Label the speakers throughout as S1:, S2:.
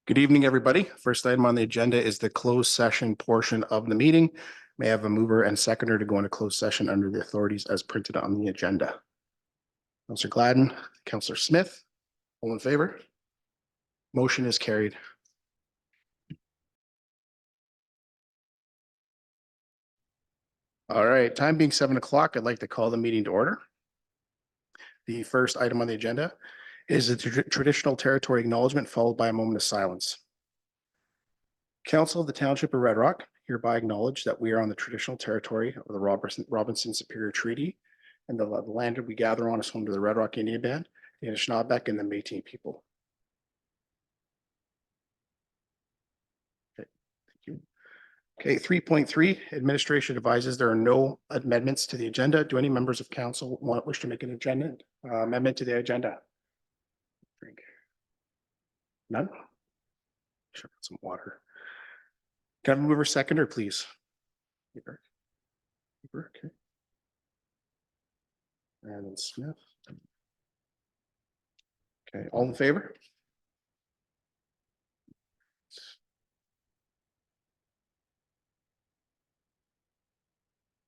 S1: Good evening, everybody. First item on the agenda is the closed session portion of the meeting. May I have a mover and seconder to go into closed session under the authorities as printed on the agenda? Councillor Gladden, Councillor Smith, all in favor? Motion is carried. All right, time being 7 o'clock, I'd like to call the meeting to order. The first item on the agenda is the traditional territory acknowledgement followed by a moment of silence. Council of the Township of Red Rock hereby acknowledge that we are on the traditional territory of the Robinson Superior Treaty, and the land we gather on is home to the Red Rock Indian Band, the Anishinaabe, and the Métis people. Okay, thank you. Okay, 3.3, administration advises there are no amendments to the agenda. Do any members of council wish to make an agenda amendment to the agenda? Drink. None? Sure, some water. Can I have a mover seconder, please? Okay. And then Smith. Okay, all in favor?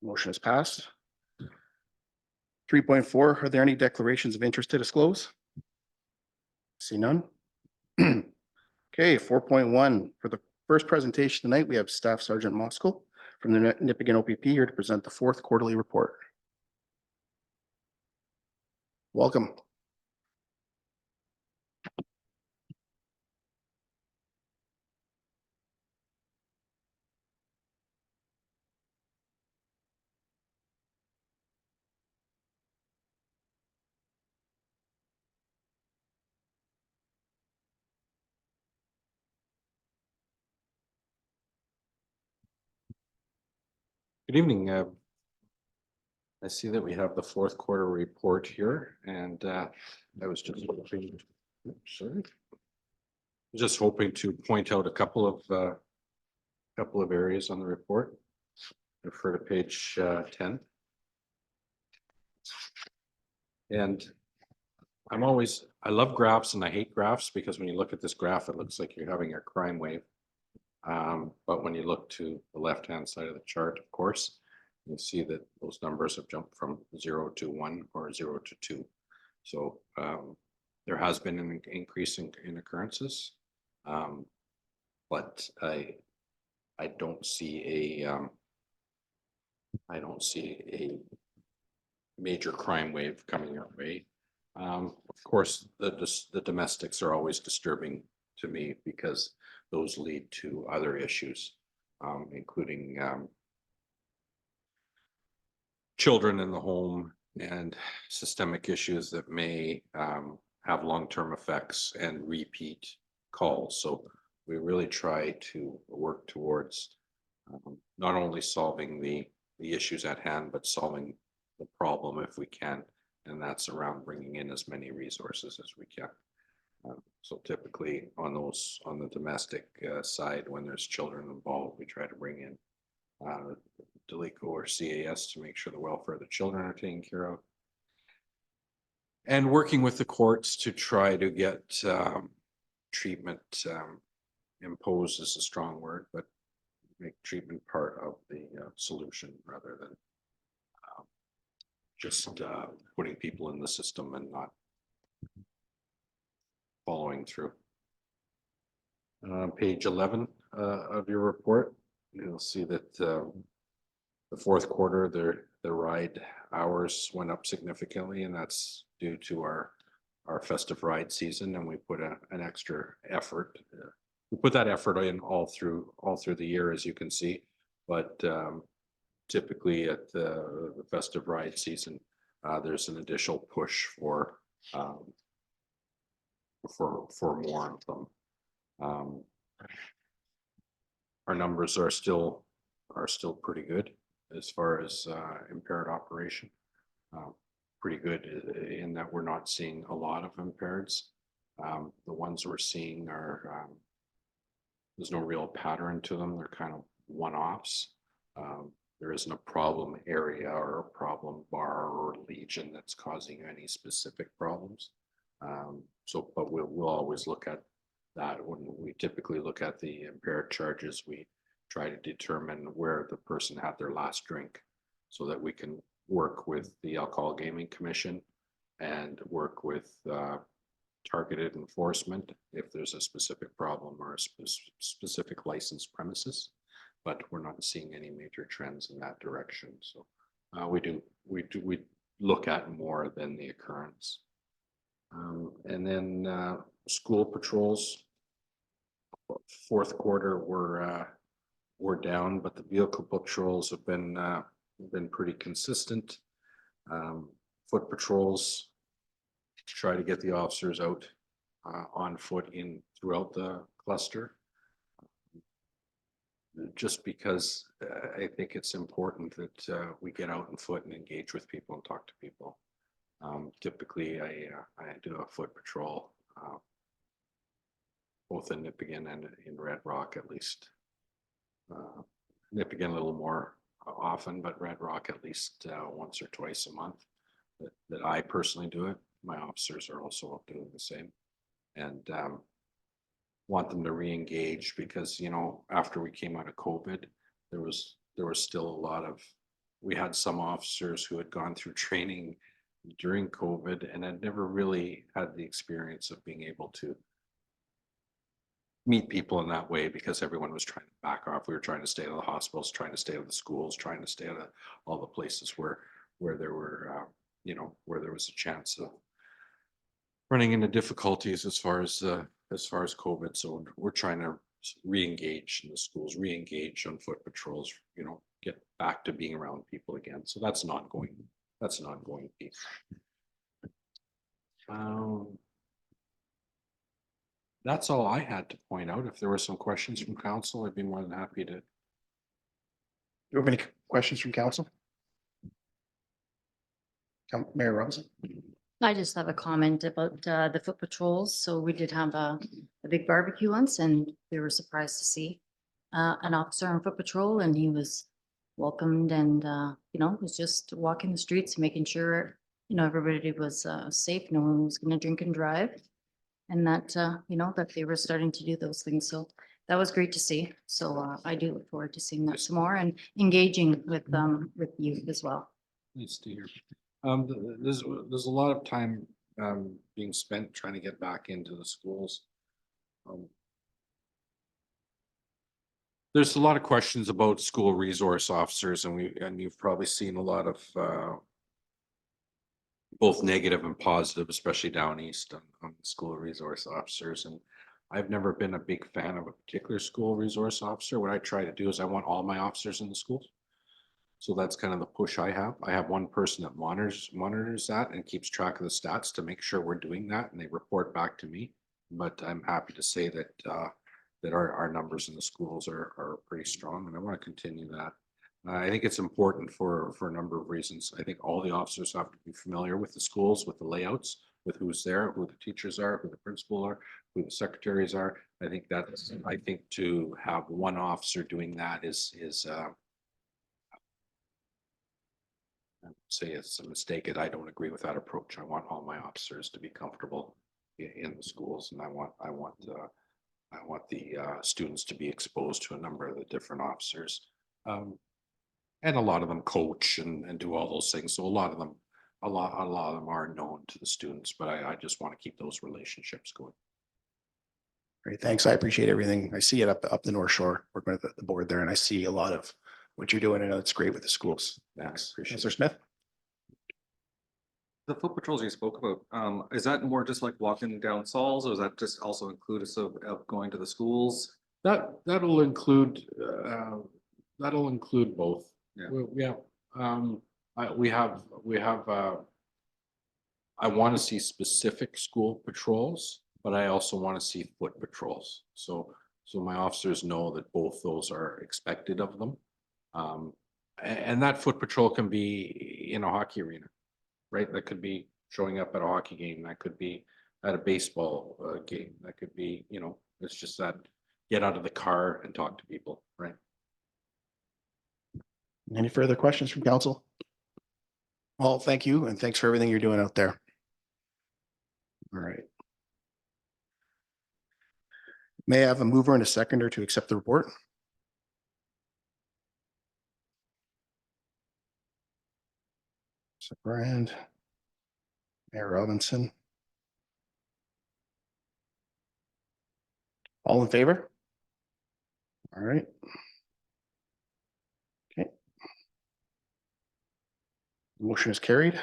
S1: Motion is passed. 3.4, are there any declarations of interest to disclose? See none. Okay, 4.1, for the first presentation tonight, we have Staff Sergeant Moskal from the Nipigon OPP here to present the fourth quarterly report. Welcome.
S2: Good evening. I see that we have the fourth quarter report here, and I was just hoping, just hoping to point out a couple of areas on the report. Refer to page 10. And I love graphs and I hate graphs because when you look at this graph, it looks like you're having a crime wave. But when you look to the left-hand side of the chart, of course, you'll see that those numbers have jumped from 0 to 1 or 0 to 2. So there has been an increase in occurrences, but I don't see a major crime wave coming our way. Of course, the domestics are always disturbing to me because those lead to other issues, including children in the home and systemic issues that may have long-term effects and repeat calls. So we really try to work towards not only solving the issues at hand, but solving the problem if we can. And that's around bringing in as many resources as we can. So typically on the domestic side, when there's children involved, we try to bring in DELICO or CAS to make sure the welfare of the children are taken care of. And working with the courts to try to get treatment imposed is a strong word, but make treatment part of the solution rather than just putting people in the system and not following through. Page 11 of your report, you'll see that the fourth quarter, the ride hours went up significantly, and that's due to our festive ride season, and we put an extra effort. We put that effort in all through the year, as you can see, but typically at the festive ride season, there's an additional push for more of them. Our numbers are still pretty good as far as impaired operation. Pretty good in that we're not seeing a lot of impaireds. The ones we're seeing are there's no real pattern to them. They're kind of one-offs. There isn't a problem area or a problem bar or legion that's causing any specific problems. But we'll always look at that when we typically look at the impaired charges, we try to determine where the person had their last drink so that we can work with the Alcohol Gaming Commission and work with targeted enforcement if there's a specific problem or a specific licensed premises. But we're not seeing any major trends in that direction. So we look at more than the occurrence. And then school patrols, fourth quarter were down, but the vehicle patrols have been pretty consistent. Foot patrols try to get the officers out on foot in throughout the cluster. Just because I think it's important that we get out on foot and engage with people and talk to people. Typically, I do a foot patrol both in Nipigon and in Red Rock, at least. Nipigon a little more often, but Red Rock at least once or twice a month that I personally do it. My officers are also doing the same, and want them to re-engage because, you know, after we came out of COVID, there was still a lot of, we had some officers who had gone through training during COVID and had never really had the experience of being able to meet people in that way because everyone was trying to back off. We were trying to stay out of the hospitals, trying to stay out of the schools, trying to stay out of all the places where there were, you know, where there was a chance of running into difficulties as far as COVID. So we're trying to re-engage in the schools, re-engage on foot patrols, you know, get back to being around people again. So that's an ongoing piece. That's all I had to point out. If there were some questions from council, I'd be more than happy to.
S1: Do you have any questions from council? Mayor Robinson?
S3: I just have a comment about the foot patrols. So we did have a big barbecue once and they were surprised to see an officer on foot patrol, and he was welcomed and, you know, was just walking the streets, making sure, you know, everybody was safe. No one was going to drink and drive, and that, you know, that they were starting to do those things. So that was great to see. So I do look forward to seeing that some more and engaging with youth as well.
S2: Nice to hear. There's a lot of time being spent trying to get back into the schools. There's a lot of questions about school resource officers, and you've probably seen a lot of both negative and positive, especially down east on school resource officers. And I've never been a big fan of a particular school resource officer. What I try to do is I want all my officers in the schools. So that's kind of the push I have. I have one person that monitors that and keeps track of the stats to make sure we're doing that, and they report back to me. But I'm happy to say that our numbers in the schools are pretty strong, and I want to continue that. I think it's important for a number of reasons. I think all the officers have to be familiar with the schools, with the layouts, with who's there, who the teachers are, who the principal are, who the secretaries are. I think to have one officer doing that is I would say it's a mistake, and I don't agree with that approach. I want all my officers to be comfortable in the schools, and I want the students to be exposed to a number of the different officers, and a lot of them coach and do all those things. So a lot of them are known to the students, but I just want to keep those relationships going.
S1: Great, thanks. I appreciate everything. I see it up the North Shore, working with the board there, and I see a lot of what you're doing, and it's great with the schools. Thanks. Mr. Smith?
S4: The foot patrols you spoke about, is that more just like walking down Sauls, or is that just also inclusive of going to the schools?
S2: That'll include both.
S4: Yeah.
S2: We have I want to see specific school patrols, but I also want to see foot patrols. So my officers know that both those are expected of them. And that foot patrol can be in a hockey arena, right? That could be showing up at a hockey game. That could be at a baseball game. That could be, you know, it's just that get out of the car and talk to people, right?
S1: Any further questions from council? Well, thank you, and thanks for everything you're doing out there. All right. May I have a mover and a seconder to accept the report? So Brand, Mayor Robinson. All in favor? All right. Okay. Motion is carried.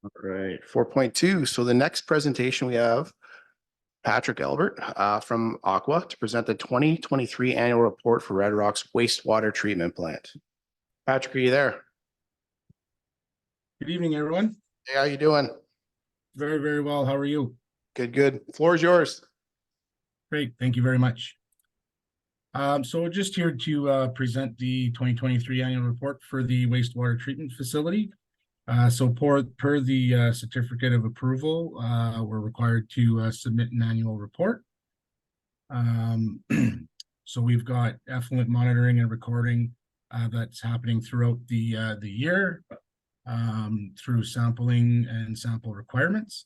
S1: All right, 4.2. So the next presentation we have Patrick Albert from Aqua to present the 2023 annual report for Red Rock's wastewater treatment plant. Patrick, are you there?
S5: Good evening, everyone.
S1: Hey, how you doing?
S5: Very, very well. How are you?
S1: Good, good. Floor is yours.
S5: Great. Thank you very much. So we're just here to present the 2023 annual report for the wastewater treatment facility. So per the certificate of approval, we're required to submit an annual report. So we've got effluent monitoring and recording that's happening throughout the year through sampling and sample requirements.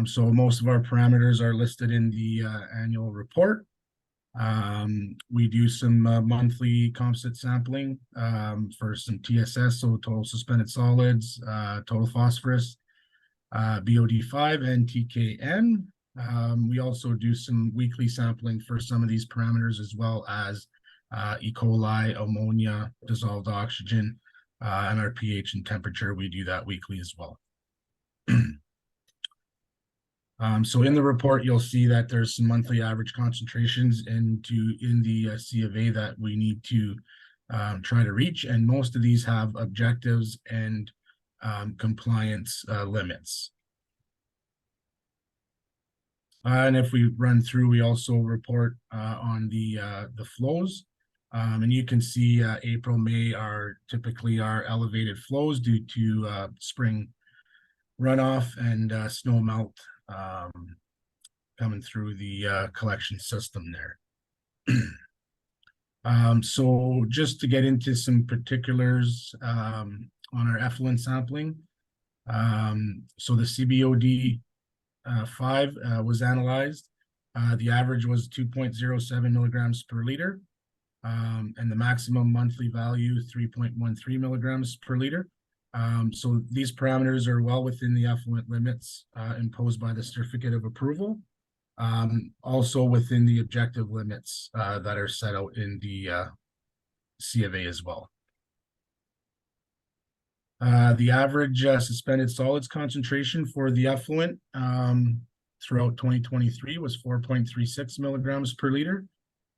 S5: So most of our parameters are listed in the annual report. We do some monthly composite sampling for some TSS, so total suspended solids, total phosphorus, BOD5 and TKN. We also do some weekly sampling for some of these parameters, as well as E. coli, ammonia, dissolved oxygen, and our pH and temperature. We do that weekly as well. So in the report, you'll see that there's some monthly average concentrations in the C of A that we need to try to reach, and most of these have objectives and compliance limits. And if we run through, we also report on the flows, and you can see April, May are typically our elevated flows due to spring runoff and snow melt coming through the collection system there. So just to get into some particulars on our effluent sampling. So the CBOD 5 was analyzed. The average was 2.07 milligrams per liter, and the maximum monthly value 3.13 milligrams per liter. So these parameters are well within the effluent limits imposed by the certificate of approval. Also within the objective limits that are set out in the C of A as well. The average suspended solids concentration for the effluent throughout 2023 was 4.36 milligrams per liter,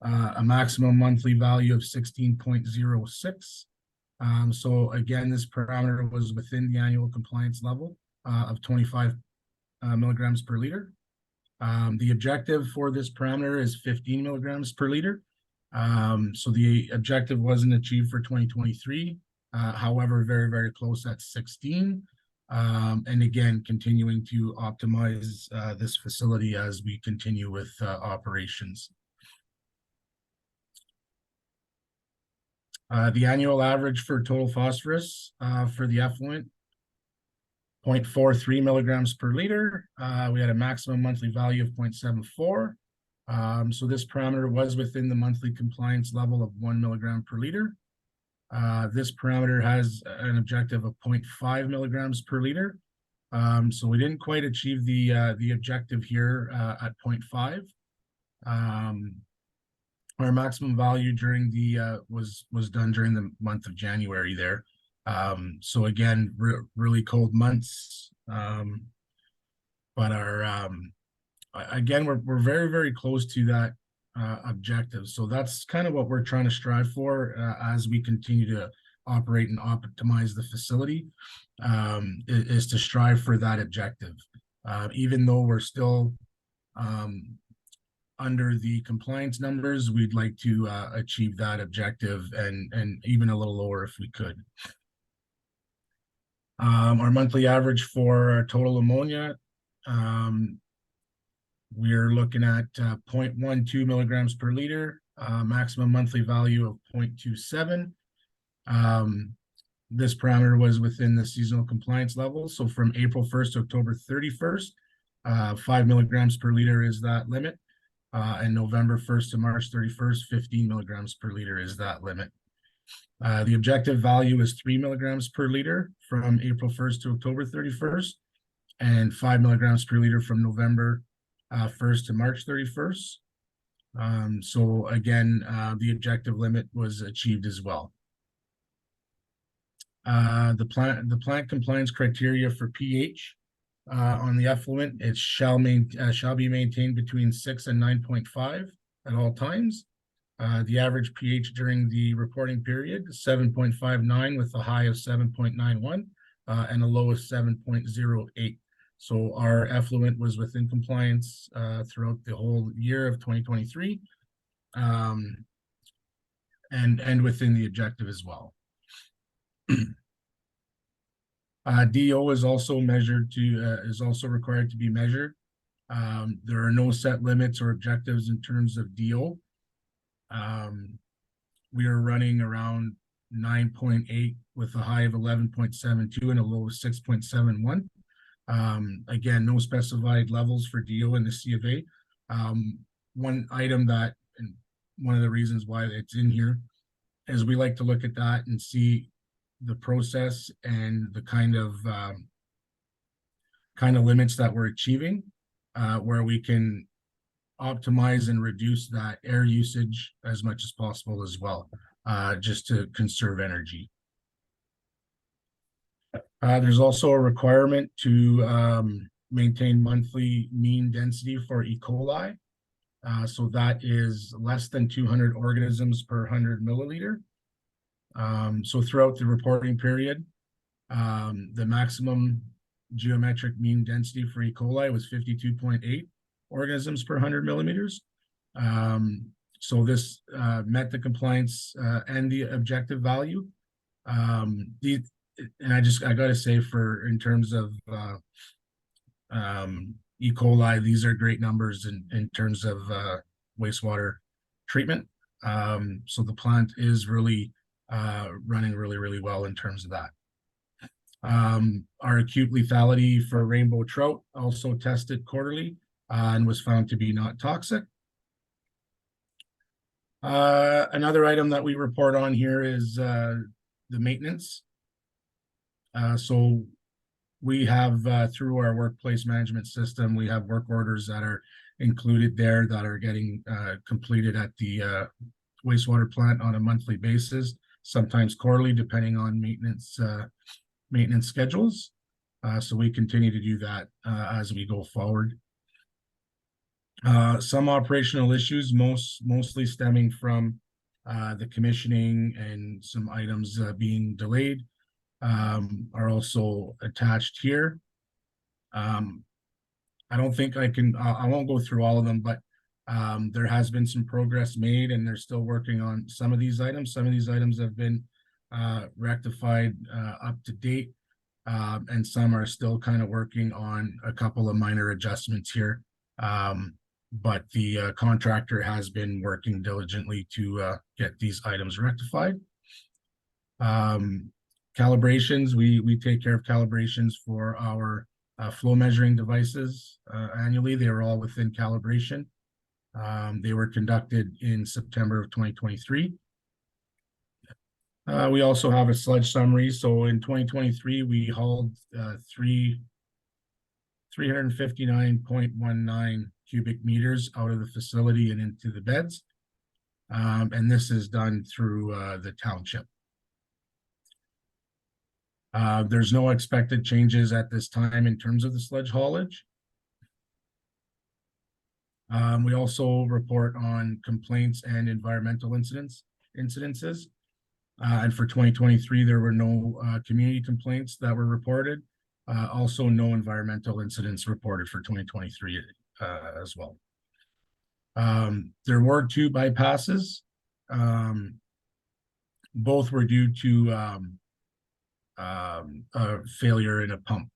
S5: a maximum monthly value of 16.06. So again, this parameter was within the annual compliance level of 25 milligrams per liter. The objective for this parameter is 15 milligrams per liter. So the objective wasn't achieved for 2023. However, very, very close at 16. And again, continuing to optimize this facility as we continue with operations. The annual average for total phosphorus for the effluent, 0.43 milligrams per liter. We had a maximum monthly value of 0.74. So this parameter was within the monthly compliance level of 1 milligram per liter. This parameter has an objective of 0.5 milligrams per liter. So we didn't quite achieve the objective here at 0.5. Our maximum value during the was done during the month of January there. So again, really cold months. But our again, we're very, very close to that objective. So that's kind of what we're trying to strive for as we continue to operate and optimize the facility, is to strive for that objective. Even though we're still under the compliance numbers, we'd like to achieve that objective and even a little lower if we could. Our monthly average for our total ammonia, we're looking at 0.12 milligrams per liter, maximum monthly value of 0.27. this parameter was within the seasonal compliance level. So from April 1st to October 31st, 5 milligrams per liter is that limit. And November 1st to March 31st, 15 milligrams per liter is that limit. The objective value is 3 milligrams per liter from April 1st to October 31st, and 5 milligrams per liter from November 1st to March 31st. So again, the objective limit was achieved as well. The plant compliance criteria for pH on the effluent, it shall be maintained between 6 and 9.5 at all times. The average pH during the reporting period, 7.59 with a high of 7.91 and a low of 7.08. So our effluent was within compliance throughout the whole year of 2023, and within the objective as well. DO is also is also required to be measured. There are no set limits or objectives in terms of DO. We are running around 9.8 with a high of 11.72 and a low of 6.71. Again, no specified levels for DO in the C of A. One item that, and one of the reasons why it's in here, is we like to look at that and see the process and the kind of limits that we're achieving, where we can optimize and reduce that air usage as much as possible as well, just to conserve energy. There's also a requirement to maintain monthly mean density for E. coli. So that is less than 200 organisms per 100 milliliter. So throughout the reporting period, the maximum geometric mean density for E. coli was 52.8 organisms per 100 millimeters. So this met the compliance and the objective value. And I gotta say, in terms of E. coli, these are great numbers in terms of wastewater treatment. So the plant is really running really well in terms of that. Our acute lethality for rainbow trout also tested quarterly and was found to be not toxic. Another item that we report on here is the maintenance. So we have, through our workplace management system, we have work orders that are included there that are getting completed at the wastewater plant on a monthly basis, sometimes quarterly, depending on maintenance schedules. So we continue to do that as we go forward. Some operational issues, mostly stemming from the commissioning and some items being delayed, are also attached here. I don't think I won't go through all of them, but there has been some progress made, and they're still working on some of these items. Some of these items have been rectified up to date, and some are still kind of working on a couple of minor adjustments here. But the contractor has been working diligently to get these items rectified. Calibrations, we take care of calibrations for our flow measuring devices annually. They are all within calibration. They were conducted in September of 2023. We also have a sludge summary. So in 2023, we hauled 359.19 cubic meters out of the facility and into the beds. And this is done through the township. There's no expected changes at this time in terms of the sludge haulage. We also report on complaints and environmental incidences. And for 2023, there were no community complaints that were reported. Also, no environmental incidents reported for 2023 as well. There were 2 bypasses. Both were due to a failure in a pump.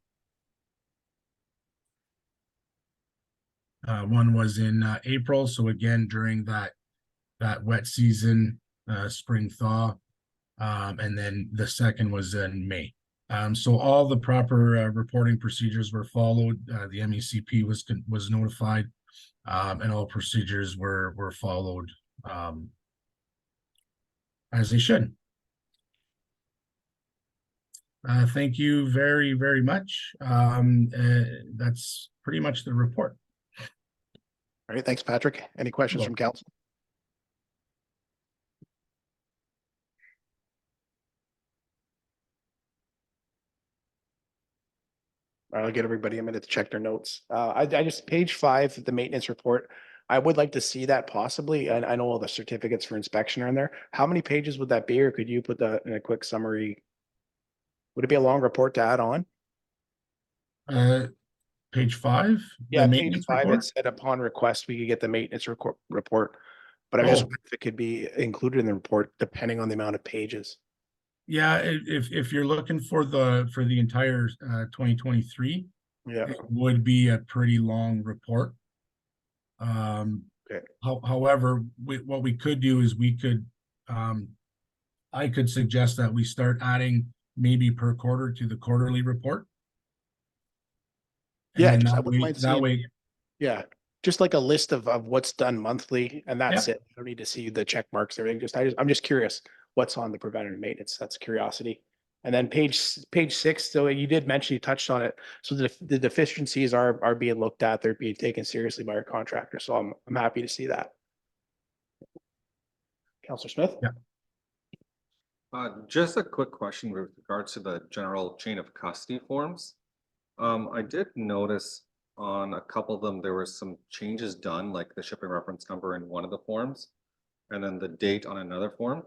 S5: One was in April, so again during that wet season, spring thaw, And then the second was in May. So all the proper reporting procedures were followed. The MECP was notified, and all procedures were followed as they should. Thank you very, very much. That's pretty much the report.
S1: All right, thanks, Patrick. Any questions from council? I'll get everybody a minute to check their notes. I just, page 5, the maintenance report. I would like to see that possibly. And I know all the certificates for inspection are in there. How many pages would that be? Or could you put that in a quick summary? Would it be a long report to add on?
S5: Page 5.
S1: Yeah,
S5: the
S1: page
S5: maintenance
S1: 5,
S5: report?
S1: it said upon request, we could get the maintenance report. But I was just
S5: Oh.
S1: wondering if it could be included in the report depending on the amount of pages.
S5: Yeah, if you're looking for the entire 2023,
S1: Yeah,
S5: it would be a pretty long report.
S1: Okay.
S5: However, what we could do is I could suggest that we start adding maybe per quarter to the quarterly report. And
S1: Yeah,
S5: then
S1: just, I wouldn't mind
S5: that
S1: seeing,
S5: way,
S1: yeah, just like a list of what's done monthly, and that's
S5: Yeah.
S1: it. I don't need to see the check marks, everything. I'm just curious what's on the preventative maintenance. That's curiosity. And then page 6, so you did mention, you touched on it. So the deficiencies are being looked at. They're being taken seriously by our contractor. So I'm happy to see that. Counselor Smith?
S5: Yeah.
S4: Just a quick question with regards to the general chain of custody forms. I did notice on a couple of them, there were some changes done, like the shipping reference number in one of the forms, and then the date on another form.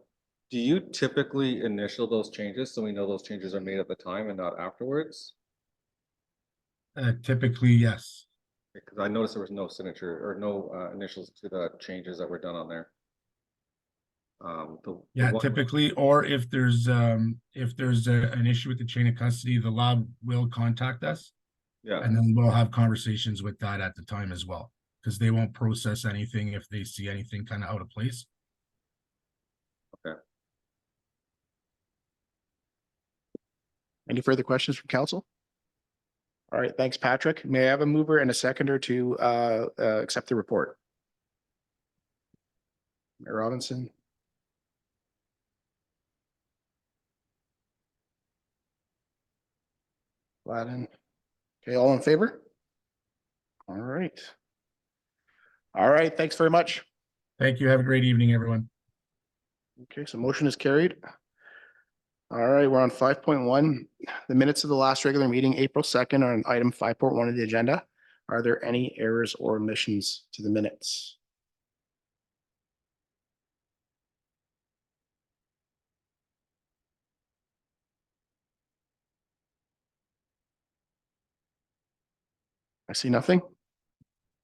S4: Do you typically initial those changes so we know those changes are made at the time and not afterwards?
S5: typically, yes.
S4: Because I noticed there was no signature or no initials to the changes that were done on there. The
S5: Yeah,
S4: one-
S5: typically, or if there's an issue with the chain of custody, the lab will contact us.
S4: Yeah,
S5: And then we'll have conversations with that at the time as well, because they won't process anything if they see anything kind of out of place.
S1: Any further questions from council? All right, thanks, Patrick. May I have a mover and a seconder to accept the report? Mayor Robinson? Gladden? Okay, all in favor? All right. All right, thanks very much.
S5: Thank you. Have a great evening, everyone.
S1: Okay, so motion is carried. All right, we're on 5.1. The minutes of the last regular meeting, April 2nd, are on item 5.1 of the agenda. Are there any errors or omissions to the minutes? I see nothing.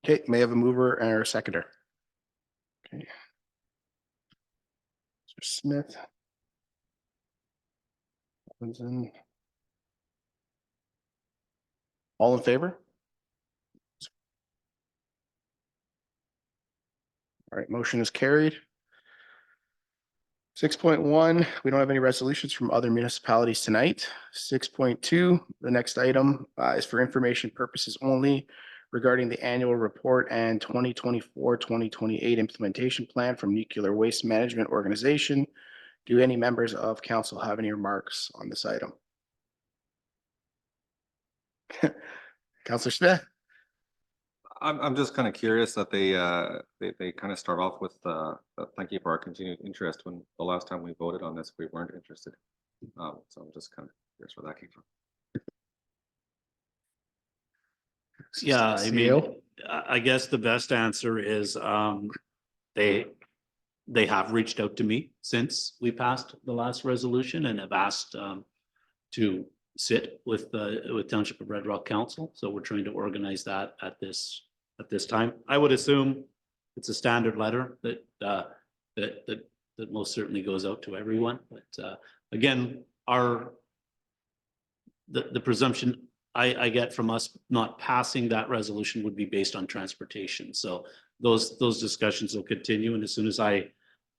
S1: Okay, may I have a mover and a seconder? Okay. Mr. Smith. Robinson. All in favor? All right, motion is carried. 6.1, we don't have any resolutions from other municipalities tonight. 6.2, the next item is for information purposes only regarding the annual report and 2024-2028 implementation plan from Nuclear Waste Management Organization. Do any members of council have any remarks on this item? Councillor Smith?
S4: I'm just kind of curious that they kind of start off with thank you for our continued interest when the last time we voted on this, we weren't interested. So I'm just kind of curious where that came from.
S6: Yeah, I mean,
S1: CEO?
S6: I guess the best answer is they have reached out to me since we passed the last resolution and have asked to sit with Township of Red Rock Council. So we're trying to organize that at this time. I would assume it's a standard letter that most certainly goes out to everyone. But again, the presumption I get from us not passing that resolution would be based on transportation. So those discussions will continue. And as soon as I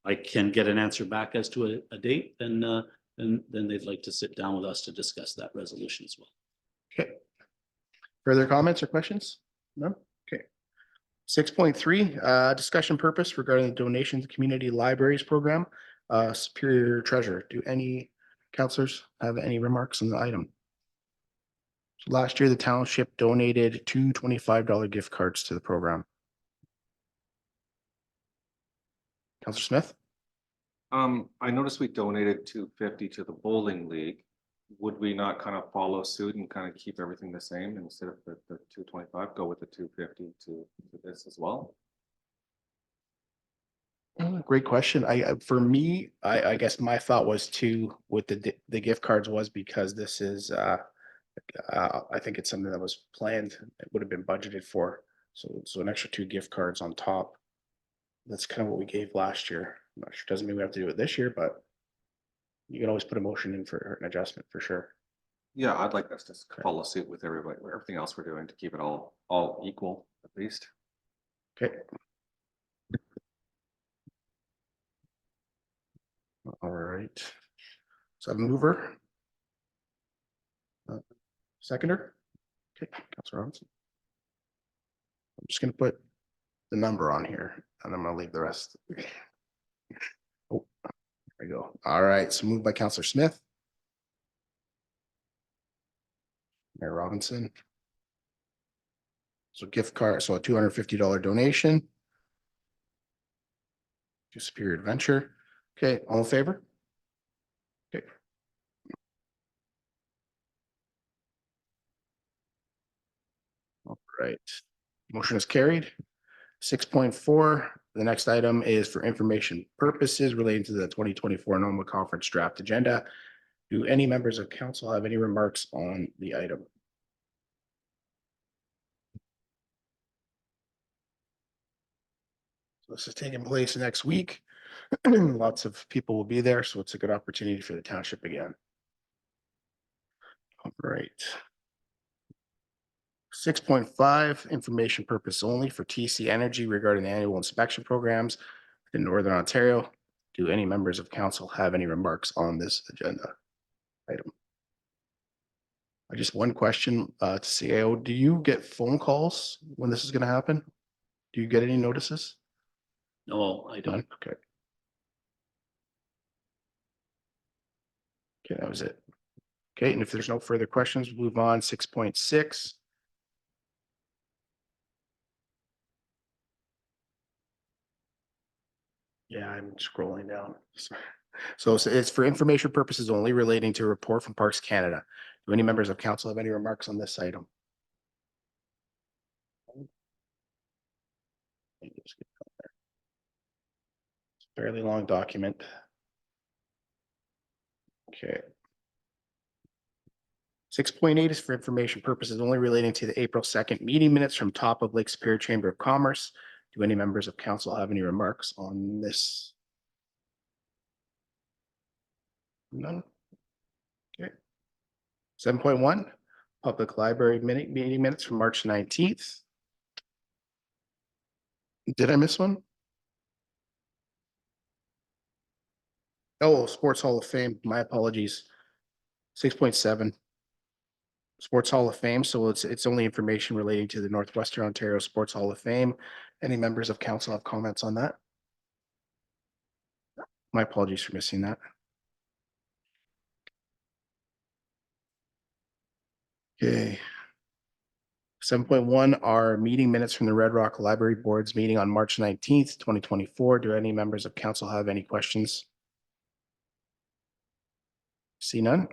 S6: I can get an answer back as to a date, then they'd like to sit down with us to discuss that resolution as well.
S1: Okay. Further comments or questions? No? Okay. 6.3, discussion purpose regarding the donations to community libraries program. Superior Treasurer, do any counselors have any remarks on the item? So last year, the township donated two $25 gift cards to the program. Counselor Smith?
S4: I noticed we donated $250 to the bowling league. Would we not kind of follow suit and kind of keep everything the same instead of the 225, go with the 250 to this as well?
S1: Great question. For me, I guess my thought was too, with the gift cards was because this is, I think it's something that was planned, it would have been budgeted for. So an extra two gift cards on top. That's kind of what we gave last year. I'm not sure, doesn't mean we have to do it this year, but you can always put a motion in for an adjustment for sure.
S4: Yeah, I'd like us to follow suit with everybody, everything else we're doing to keep it all equal at least.
S1: Okay. All right. So I have a mover. Seconder. Okay, Councilor Robinson. I'm just gonna put the number on here and I'm gonna leave the rest. Oh, there we go. All right, so moved by Councilor Smith. Mayor Robinson. So gift card, so a $250 donation to Superior Adventure. Okay, all in favor? Okay. All right, motion is carried. 6.4, the next item is for information purposes relating to the 2024 NOMA Conference draft agenda. Do any members of council have any remarks on the item? So this is taking place next week. Lots of people will be there, so it's a good opportunity for the township again. All right. 6.5, information purpose only for TC Energy regarding the annual inspection programs in Northern Ontario. Do any members of council have any remarks on this agenda item? I just one question to CAO. Do you get phone calls when this is going to happen? Do you get any notices?
S6: No, I
S1: None?
S6: don't.
S1: Okay. Okay, that was it. Okay, and if there's no further questions, we'll move on. 6.6. Yeah, I'm scrolling down. So it's for information purposes only relating to a report from Parks Canada. Do any members of council have any remarks on this item? It's a fairly long document. Okay. 6.8 is for information purposes only relating to the April 2nd meeting minutes from top of Lake Superior Chamber of Commerce. Do any members of council have any remarks on this? None. Okay. 7.1, public library meeting minutes from March 19th. Did I miss one? Oh, Sports Hall of Fame. My apologies. 6.7. Sports Hall of Fame. So it's only information relating to the Northwestern Ontario Sports Hall of Fame. Any members of council have comments on that? My apologies for missing that. Okay. 7.1 are meeting minutes from the Red Rock Library Board's meeting on March 19th, 2024. Do any members of council have any questions? See none?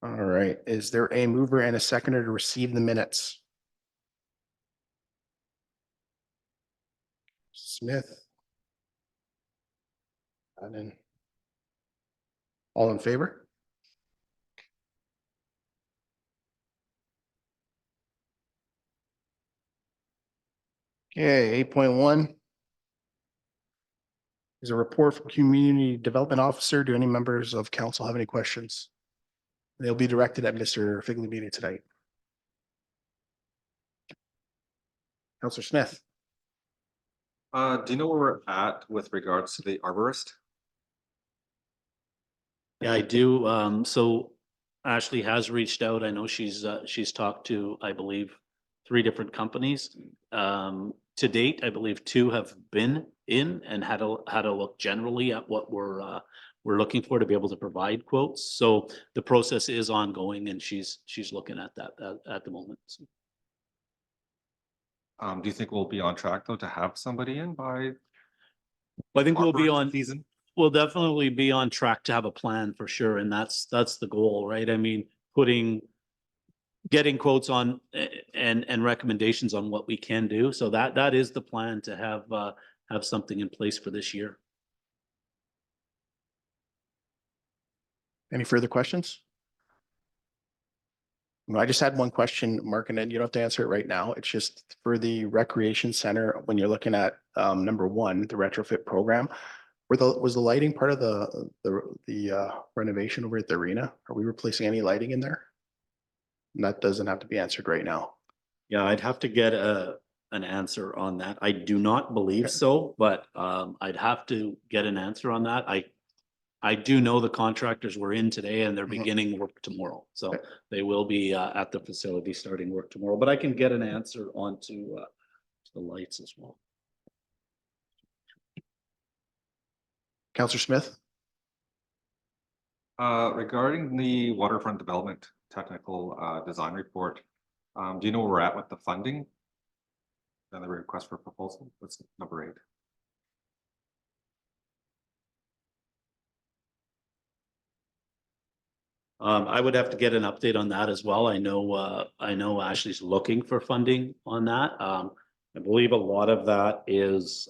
S1: All right. Is there a mover and a seconder to receive the minutes? Smith. And then all in favor? Okay, 8.1 is a report from Community Development Officer. Do any members of council have any questions? They'll be directed at Mr. Figley meeting tonight. Councilor Smith.
S4: Do you know where we're at with regards to the arborist?
S6: Yeah, I do. So Ashley has reached out. I know she's talked to, I believe, 3 different companies. To date, I believe 2 have been in and had a look generally at what we're looking for to be able to provide quotes. So the process is ongoing and she's looking at that at the moment. So,
S4: Do you think we'll be on track though to have somebody in by
S6: I think we'll be
S4: arborist
S6: on.
S4: season?
S6: We'll definitely be on track to have a plan for sure, and that's the goal, right? I mean, getting quotes on and recommendations on what we can do. So that is the plan to have something in place for this year.
S1: Any further questions? No, I just had one question, Mark, and then you don't have to answer it right now. It's just for the recreation center, when you're looking at number 1, the retrofit program. Was the lighting part of the renovation over at the arena? Are we replacing any lighting in there? And that doesn't have to be answered right now.
S6: Yeah, I'd have to get an answer on that. I do not believe
S1: Okay.
S6: so, but I'd have to get an answer on that. I do know the contractors were in today and they're
S1: Mhm.
S6: beginning work tomorrow. So
S1: Okay.
S6: they will be at the facility starting work tomorrow, but I can get an answer onto the lights as well.
S1: Counselor Smith?
S4: Regarding the waterfront development technical design report, do you know where we're at with the funding? And the request for proposal, what's number 8?
S6: I would have to get an update on that as well. I know Ashley's looking for funding on that. I believe a lot of that is,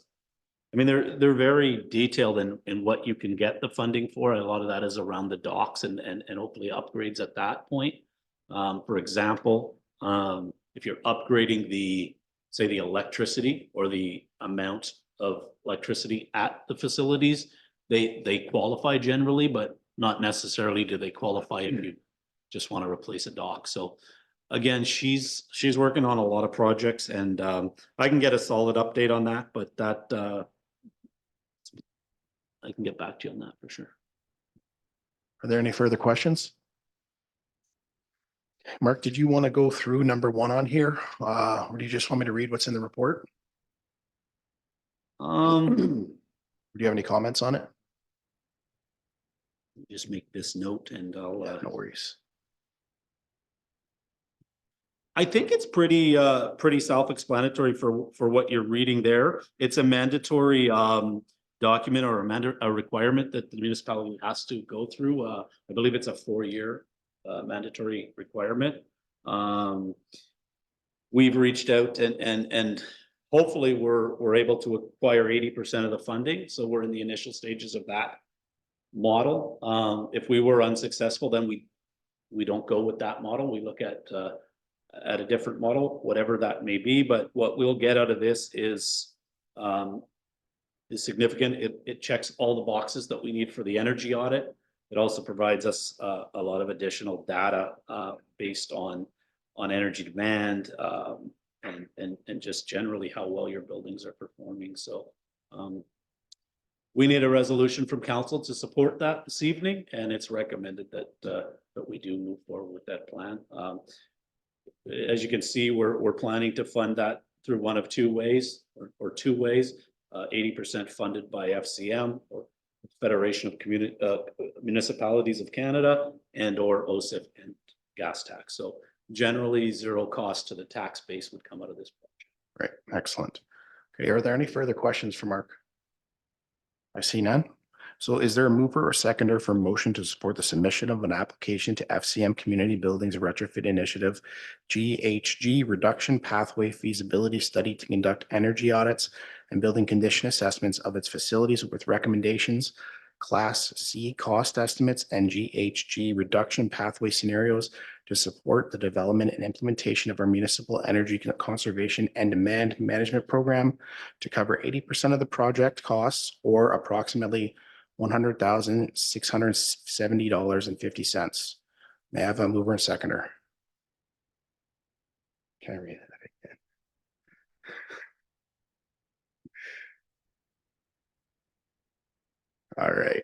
S6: I mean, they're very detailed in what you can get the funding for. A lot of that is around the docks and hopefully upgrades at that point. For example, if you're upgrading say the electricity or the amount of electricity at the facilities, they qualify generally, but not necessarily do they qualify if you just want to replace a dock. So again, she's working on a lot of projects and I can get a solid update on that, but I can get back to you on that for sure.
S1: Are there any further questions? Mark, did you want to go through number 1 on here? Or do you just want me to read what's in the report? Do you have any comments on it?
S6: Just make this note and I'll
S1: No worries.
S6: I think it's pretty self-explanatory for what you're reading there. It's a mandatory document or a requirement that the municipality has to go through. I believe it's a 4-year mandatory requirement. We've reached out and hopefully we're able to acquire 80% of the funding. So we're in the initial stages of that model. If we were unsuccessful, then we don't go with that model. We look at a different model, whatever that may be. But what we'll get out of this is significant. It checks all the boxes that we need for the energy audit. It also provides us a lot of additional data based on energy demand and just generally how well your buildings are performing. So we need a resolution from council to support that this evening, and it's recommended that we do move forward with that plan. As you can see, we're planning to fund that through one of 2 ways or 2 ways. 80% funded by FCM or Federation of Municipalities of Canada and or OSIF and gas tax. So generally 0 cost to the tax base would come out of this project.
S1: Right, excellent. Okay, are there any further questions for Mark? I see none. So is there a mover or seconder for motion to support the submission of an application to FCM Community Buildings Retrofit Initiative, GHG Reduction Pathway Feasibility Study to conduct energy audits and building condition assessments of its facilities with recommendations, Class C cost estimates, and GHG reduction pathway scenarios to support the development and implementation of our municipal energy conservation and demand management program to cover 80% of the project costs or approximately $100,670.50. May I have a mover and seconder? Can I read that again? All right.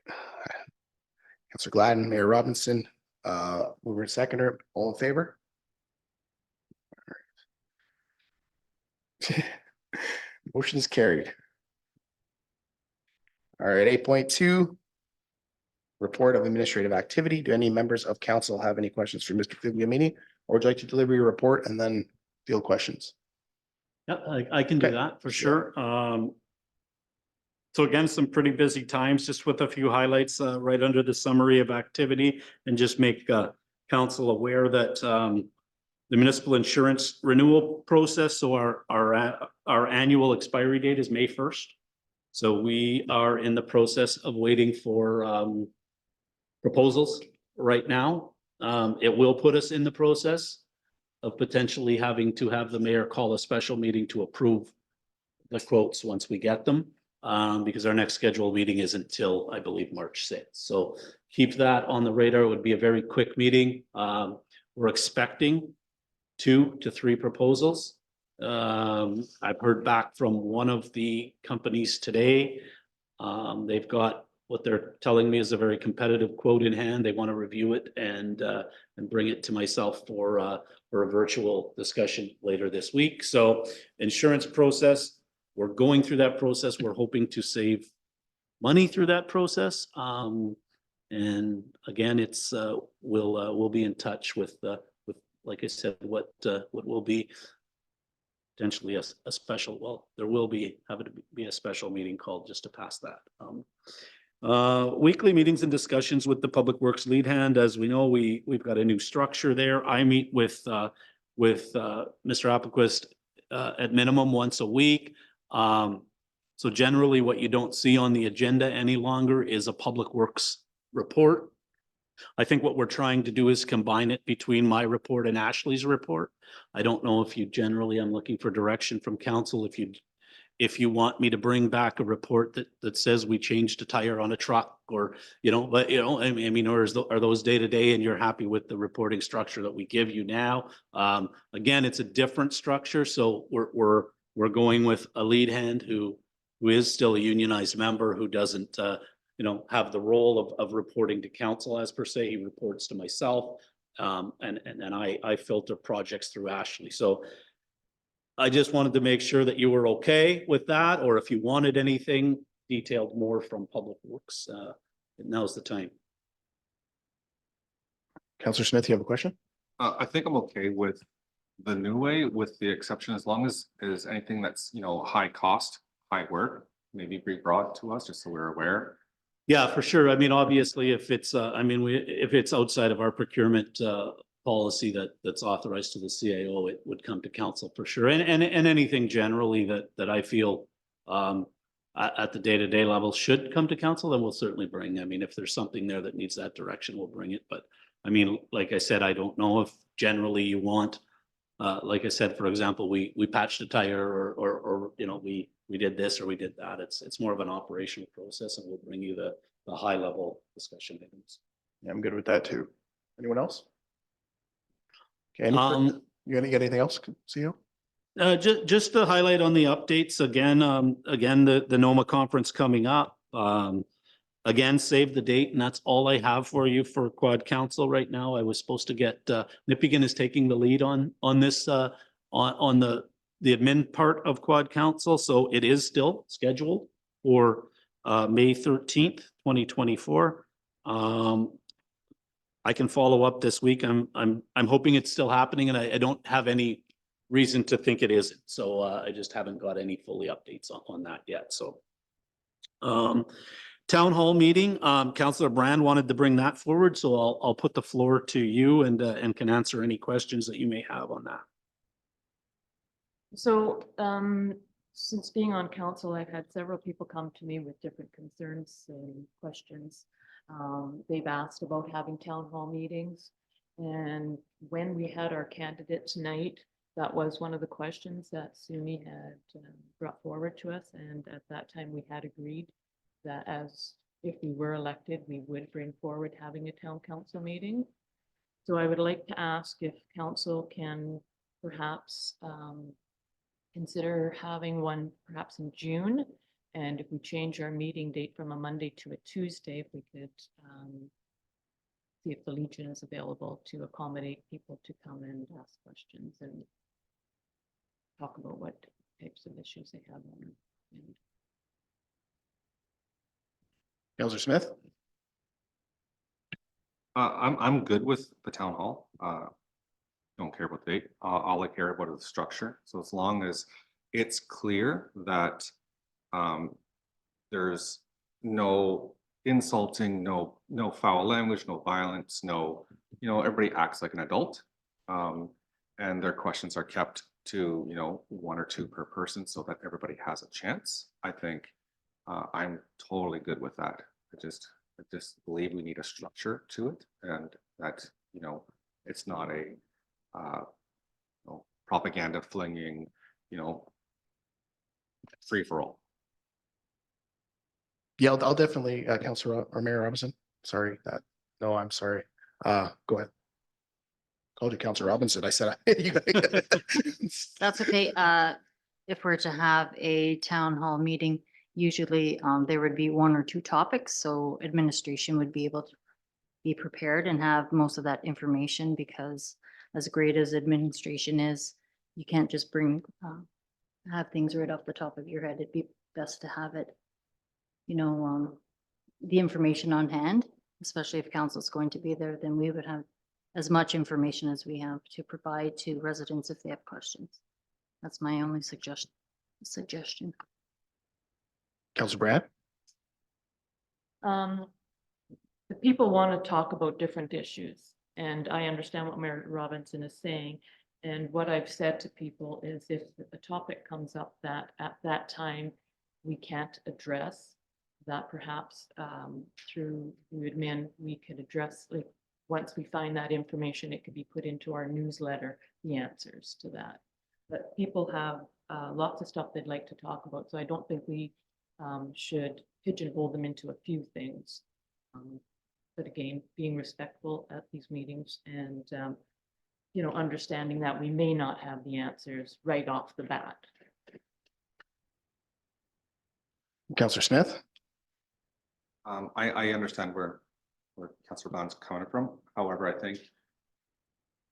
S1: Counselor Gladden, Mayor Robinson, mover and seconder, all in favor? Motion is carried. All right, 8.2. Report of administrative activity. Do any members of council have any questions for Mr. Figliamini? Or would you like to deliver your report and then field questions?
S6: Yeah, I can do
S1: Okay.
S6: that for sure. So again, some pretty busy times, just with a few highlights right under the summary of activity, and just make council aware that the municipal insurance renewal process, so our annual expiry date is May 1st. So we are in the process of waiting for proposals right now. It will put us in the process of potentially having to have the mayor call a special meeting to approve the quotes once we get them. Because our next scheduled meeting isn't until, I believe, March 6th. So keep that on the radar. It would be a very quick meeting. We're expecting 2 to 3 proposals. I've heard back from one of the companies today. They've got what they're telling me is a very competitive quote in hand. They want to review it and bring it to myself for a virtual discussion later this week. So insurance process, we're going through that process. We're hoping to save money through that process. And again, it's we'll be in touch with like I said, what will be potentially a special. Well, there will be having to be a special meeting called just to pass that. Weekly meetings and discussions with the Public Works lead hand. As we know, we've got a new structure there. I meet with Mr. Appelquist at minimum once a week. So generally what you don't see on the agenda any longer is a Public Works report. I think what we're trying to do is combine it between my report and Ashley's report. I don't know if you generally, I'm looking for direction from council. If you want me to bring back a report that says we changed a tire on a truck, or, I mean, or are those day to day and you're happy with the reporting structure that we give you now? Again, it's a different structure. So we're going with a lead hand who is still a unionized member, who doesn't, have the role of reporting to council as per se. He reports to myself. And then I filter projects through Ashley. So I just wanted to make sure that you were okay with that, or if you wanted anything detailed more from Public Works, now's the time.
S1: Counselor Smith, you have a question?
S4: I think I'm okay with the new way, with the exception, as long as anything that's, high cost, high work, maybe be brought to us just so we're aware.
S6: Yeah, for sure. I mean, obviously, if it's, if it's outside of our procurement policy that's authorized to the CAO, it would come to council for sure. And anything generally that I feel at the day-to-day level should come to council, then we'll certainly bring. I mean, if there's something there that needs that direction, we'll bring it. But I mean, like I said, I don't know if generally you want, like I said, for example, we patched a tire or we did this or we did that. It's more of an operational process, and we'll bring you the high level discussion items.
S1: Yeah, I'm good with that too. Anyone else? Okay, you got anything else, CEO?
S6: Just to highlight on the updates again, the NOMA conference coming up. Again, save the date, and that's all I have for you for Quad Council right now. I was supposed to get Nipigon is taking the lead on this on the admin part of Quad Council, so it is still scheduled for May 13th, 2024. I can follow up this week. I'm hoping it's still happening, and I don't have any reason to think it isn't. So I just haven't got any fully updates on that yet. So town hall meeting, Councillor Brand wanted to bring that forward, so I'll put the floor to you and can answer any questions that you may have on that.
S7: So, since being on council, I've had several people come to me with different concerns and questions. They've asked about having town hall meetings. And when we had our candidate tonight, that was one of the questions that Sumi had brought forward to us. And at that time, we had agreed that as if we were elected, we would bring forward having a town council meeting. So I would like to ask if council can perhaps consider having one perhaps in June, And if we change our meeting date from a Monday to a Tuesday, if we could see if the Legion is available to accommodate people to come and ask questions and talk about what types of issues they have on. And
S1: Counselor Smith?
S4: I'm good with the town hall. Don't care about the date. All I care about is the structure. So as long as it's clear that there's no insulting, no foul language, no violence, no, everybody acts like an adult. And their questions are kept to, 1 or 2 per person so that everybody has a chance. I think I'm totally good with that. I just believe we need a structure to it, and that, it's not a propaganda flinging, free for all.
S1: Yeah, I'll definitely, Counselor or Mayor Robinson, sorry that, no, I'm sorry. Go ahead. Called you Counselor Robinson. I said.
S3: That's okay. If we're to have a town hall meeting, usually there would be 1 or 2 topics, so administration would be able to be prepared and have most of that information, because as great as administration is, you can't just have things right off the top of your head. It'd be best to have it, the information on hand, especially if council's going to be there, then we would have as much information as we have to provide to residents if they have questions. That's my only suggestion.
S1: Counselor Brad?
S7: The people want to talk about different issues, and I understand what Mayor Robinson is saying. And what I've said to people is, if a topic comes up that at that time we can't address, that perhaps through admin, we could address, like, once we find that information, it could be put into our newsletter, the answers to that. But people have lots of stuff they'd like to talk about, so I don't think we should pigeonhole them into a few things. But again, being respectful at these meetings and, understanding that we may not have the answers right off the bat.
S1: Counselor Smith?
S4: I understand where Councillor Bond's coming from. However, I think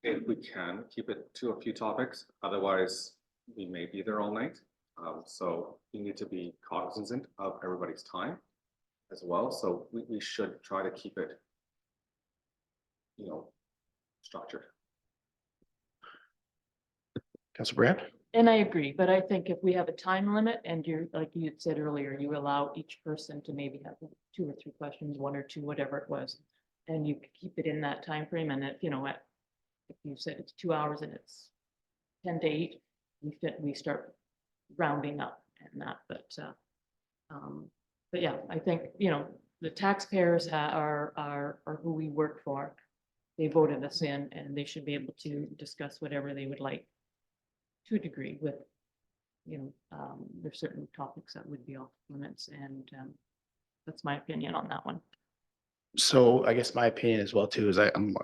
S4: if we can keep it to a few topics, otherwise we may be there all night. So we need to be cognizant of everybody's time as well. So we should try to keep it, structured.
S1: Counselor Brad?
S7: And I agree, but I think if we have a time limit and you're, like you had said earlier, you allow each person to maybe have 2 or 3 questions, 1 or 2, whatever it was, and you keep it in that time frame, and if if you said it's 2 hours and it's 10 to 8, we start rounding up and that, but yeah, I think, the taxpayers are who we work for. They voted us in, and they should be able to discuss whatever they would like to a degree with, there's certain topics that would be off limits, and that's my opinion on that one.
S1: So I guess my opinion as well too is I'm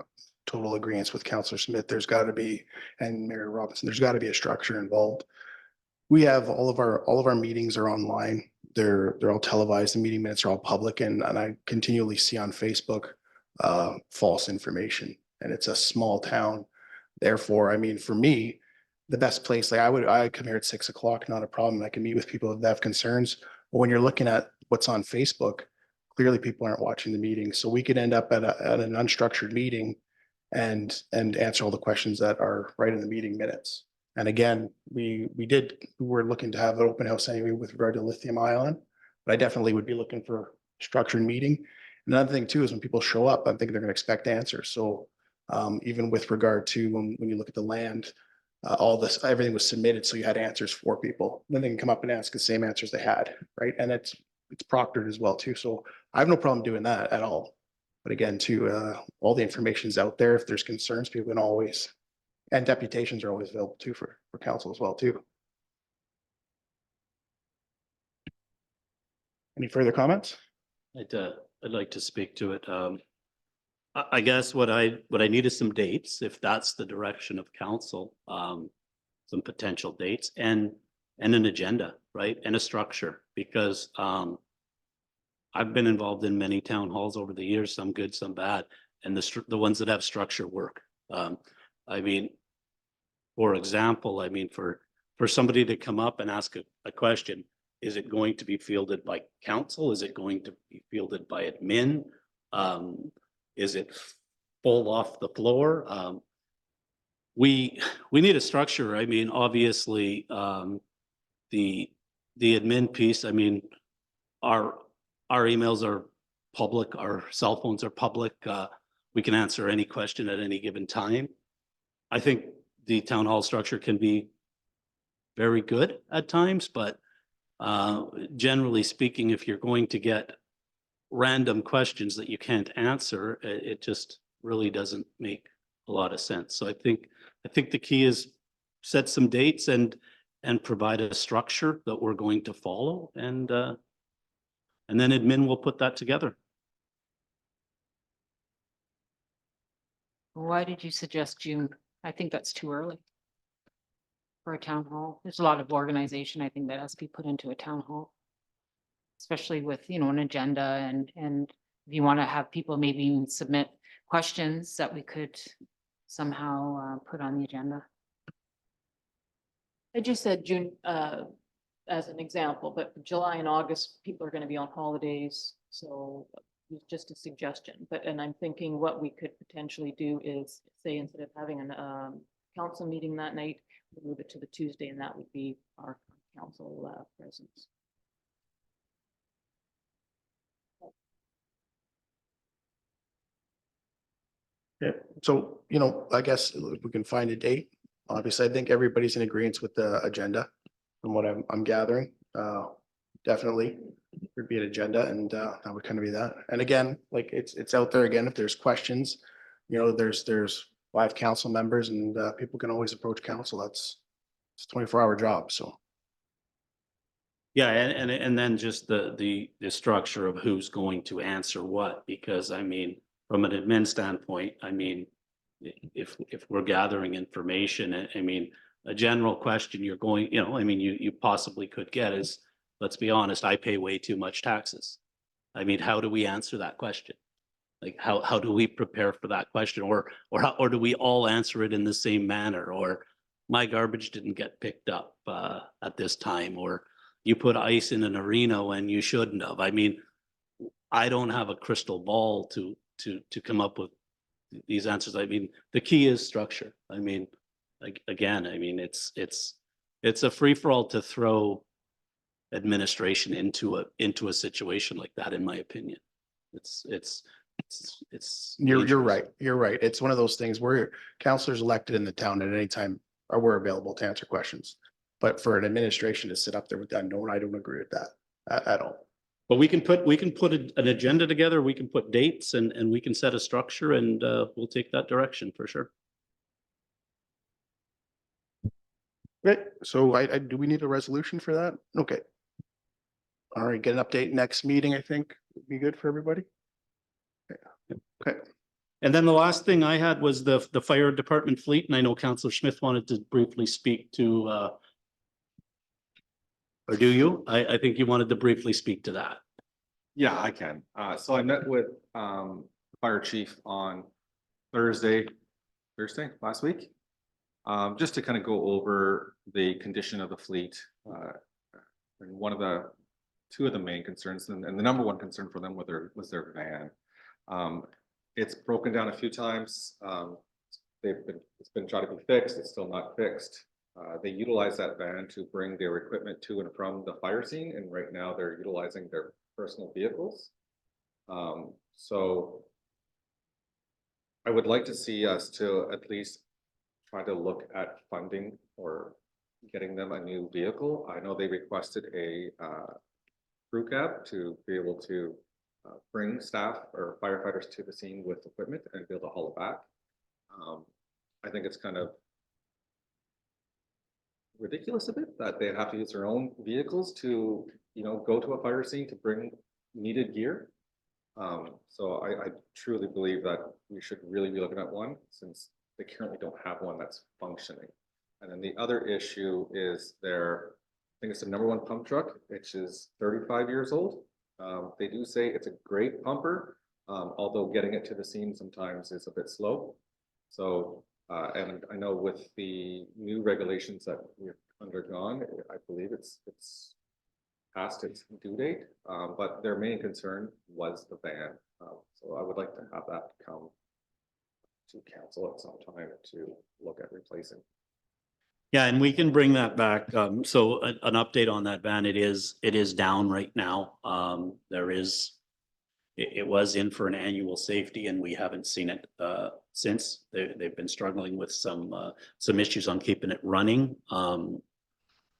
S1: total agreement with Counselor Smith. There's got to be, and Mayor Robinson, there's got to be a structure involved. We have all of our meetings are online. They're all televised. The meeting minutes are all public, and I continually see on Facebook false information, and it's a small town. Therefore, I mean, for me, the best place, like I come here at 6 o'clock, not a problem. I can meet with people that have concerns. But when you're looking at what's on Facebook, clearly people aren't watching the meeting. So we could end up at an unstructured meeting and answer all the questions that are right in the meeting minutes. And again, we were looking to have an open house anyway with regard to lithium ion, but I definitely would be looking for a structured meeting. Another thing too is when people show up, I'm thinking they're going to expect answers. So even with regard to when you look at the land, everything was submitted, so you had answers for people. Then they can come up and ask the same answers they had, right? And it's proctored as well too. So I have no problem doing that at all. But again, too, all the information's out there. If there's concerns, people can always, and deputations are always available too for council as well too. Any further comments?
S6: I'd like to speak to it. I guess what I need is some dates, if that's the direction of council, some potential dates and an agenda right? And a structure, because I've been involved in many town halls over the years, some good, some bad, and the ones that have structure work. I mean, for example, I mean, for somebody to come up and ask a question, is it going to be fielded by council? Is it going to be fielded by admin? Is it full off the floor? We need a structure. I mean, obviously, the admin piece, I mean, our emails are public, our cell phones are public. We can answer any question at any given time. I think the town hall structure can be very good at times, but generally speaking, if you're going to get random questions that you can't answer, it just really doesn't make a lot of sense. So I think the key is set some dates and provide a structure that we're going to follow, and then admin will put that together.
S8: Why did you suggest June? I think that's too early for a town hall. There's a lot of organization, I think, that has to be put into a town hall. Especially with, you know, an agenda and if you want to have people maybe even submit questions that we could somehow put on the agenda.
S7: I just said June, as an example, but July and August, people are gonna be on holidays, so it's just a suggestion. But, and I'm thinking what we could potentially do is say, instead of having an, council meeting that night, we move it to the Tuesday, and that would be our council, presence.
S1: Yeah, so, you know, I guess if we can find a date, obviously, I think everybody's in agreement with the agenda from what I'm gathering. Definitely there'd be an agenda, and that would kind of be that. And again, like it's out there again, if there's questions, you know, there's 5 council members, and people can always approach council. It's a 24-hour job, so.
S6: Yeah, and then just the structure of who's going to answer what, because I mean, from an admin standpoint, I mean, if we're gathering information, I mean, a general question you're going, you know, I mean, you possibly could get is, let's be honest, I pay way too much taxes. I mean, how do we answer that question? Like, how do we prepare for that question, or do we all answer it in the same manner? Or my garbage didn't get picked up at this time, or you put ice in an arena when you shouldn't have. I mean, I don't have a crystal ball to come up with these answers. I mean, the key is structure. I mean, again, I mean, it's a free for all to throw administration into a situation like that, in my opinion. It's
S1: You're
S6: dangerous.
S1: right. You're right. It's one of those things where councilors elected in the town at any time are we're available to answer questions. But for an administration to sit up there with the unknown, I don't agree with that at all.
S6: But we can put an agenda together, we can put dates, and we can set a structure, and we'll take that direction for sure.
S1: Great. So do we need a resolution for that? Okay. All right, get an update next meeting, I think would be good for everybody. Okay.
S6: And then the last thing I had was the fire department fleet, and I know Councillor Smith wanted to briefly speak to or do you? I think you wanted to briefly speak to that.
S4: Yeah, I can. So I met with fire chief on Thursday last week. Just to kind of go over the condition of the fleet. And two of the main concerns, and the number one concern for them was their van. It's broken down a few times. It's been tried to be fixed. It's still not fixed. They utilize that van to bring their equipment to and from the fire scene, and right now they're utilizing their personal vehicles. So I would like to see us to at least try to look at funding or getting them a new vehicle. I know they requested a crew cab to be able to bring staff or firefighters to the scene with equipment and be able to haul it back. I think it's kind of ridiculous a bit that they have to use their own vehicles to, you know, go to a fire scene to bring needed gear. So I truly believe that we should really be looking at one, since they currently don't have one that's functioning. And then the other issue is their think it's the #1 pump truck, which is 35 years old. They do say it's a great pumper, although getting it to the seam sometimes is a bit slow. So, and I know with the new regulations that we've undergone, I believe it's past its due date, but their main concern was the van. So I would like to have that come to council at some time to look at replacing.
S6: Yeah, and we can bring that back. So an update on that van, it is down right now. There is, it was in for an annual safety and we haven't seen it since. They've been struggling with some issues on keeping it running.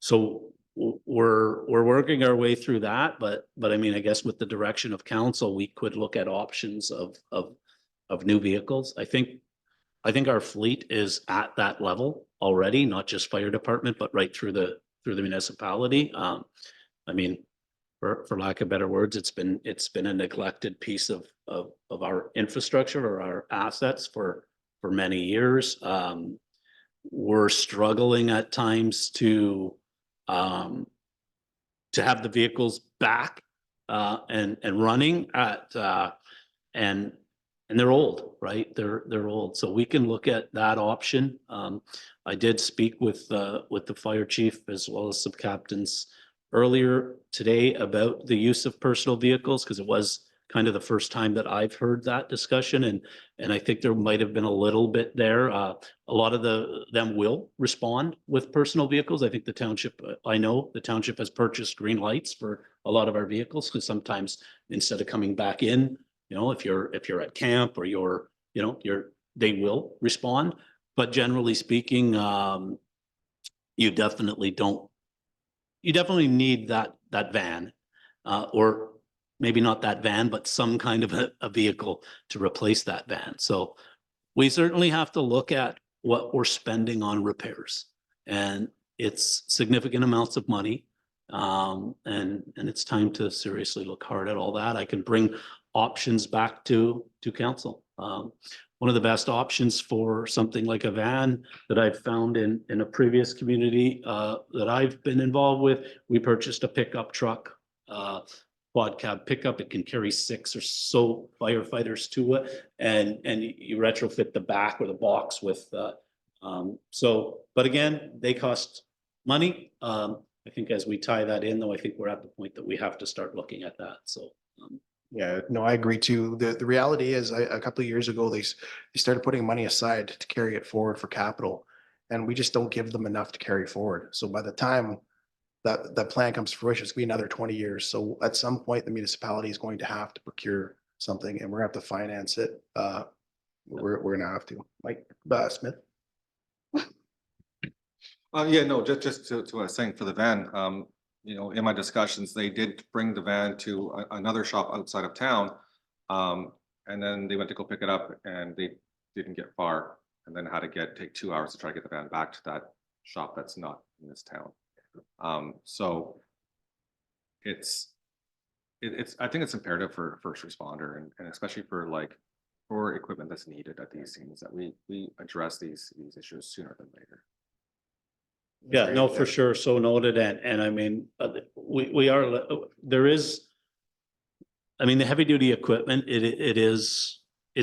S6: So we're working our way through that, but I mean, I guess with the direction of council, we could look at options of new vehicles. I think our fleet is at that level already, not just fire department, but right through the municipality. I mean, for lack of better words, it's been a neglected piece of our infrastructure or our assets for many years. We're struggling at times to have the vehicles back and running at and they're old, right? They're old. So we can look at that option. I did speak with the fire chief as well as some captains earlier today about the use of personal vehicles, because it was kind of the first time that I've heard that discussion. And I think there might have been a little bit there. A lot of them will respond with personal vehicles. I think the township, I know the township has purchased green lights for a lot of our vehicles, because sometimes instead of coming back in, you know, if you're at camp or they will respond. But generally speaking, you definitely need that van, or maybe not that van, but some kind of a vehicle to replace that van. So we certainly have to look at what we're spending on repairs, and it's significant amounts of money. And it's time to seriously look hard at all that. I can bring options back to council. One of the best options for something like a van that I've found in a previous community that I've been involved with, we purchased a pickup truck, quad cab pickup. It can carry 6 or so firefighters to it, and you retrofit the back or the box with but again, they cost money. I think as we tie that in, though, I think we're at the point that we have to start looking at that. So
S1: Yeah, no, I agree too. The reality is a couple of years ago, they started putting money aside to carry it forward for capital. And we just don't give them enough to carry forward. So by the time that plan comes to fruition, it's gonna be another 20 years. So at some point, the municipality is going to have to procure something and we're gonna have to finance it. We're gonna have to. Mike Smith.
S4: Yeah, no, just to what I was saying for the van, in my discussions, they did bring the van to another shop outside of town. And then they went to go pick it up and they didn't get far, and then had to take 2 hours to try to get the van back to that shop that's not in this town. So I think it's imperative for a first responder and especially for equipment that's needed at these scenes, that we address these issues sooner than later.
S6: yeah, no, for sure. So noted. And I mean, I mean, the heavy duty equipment, it's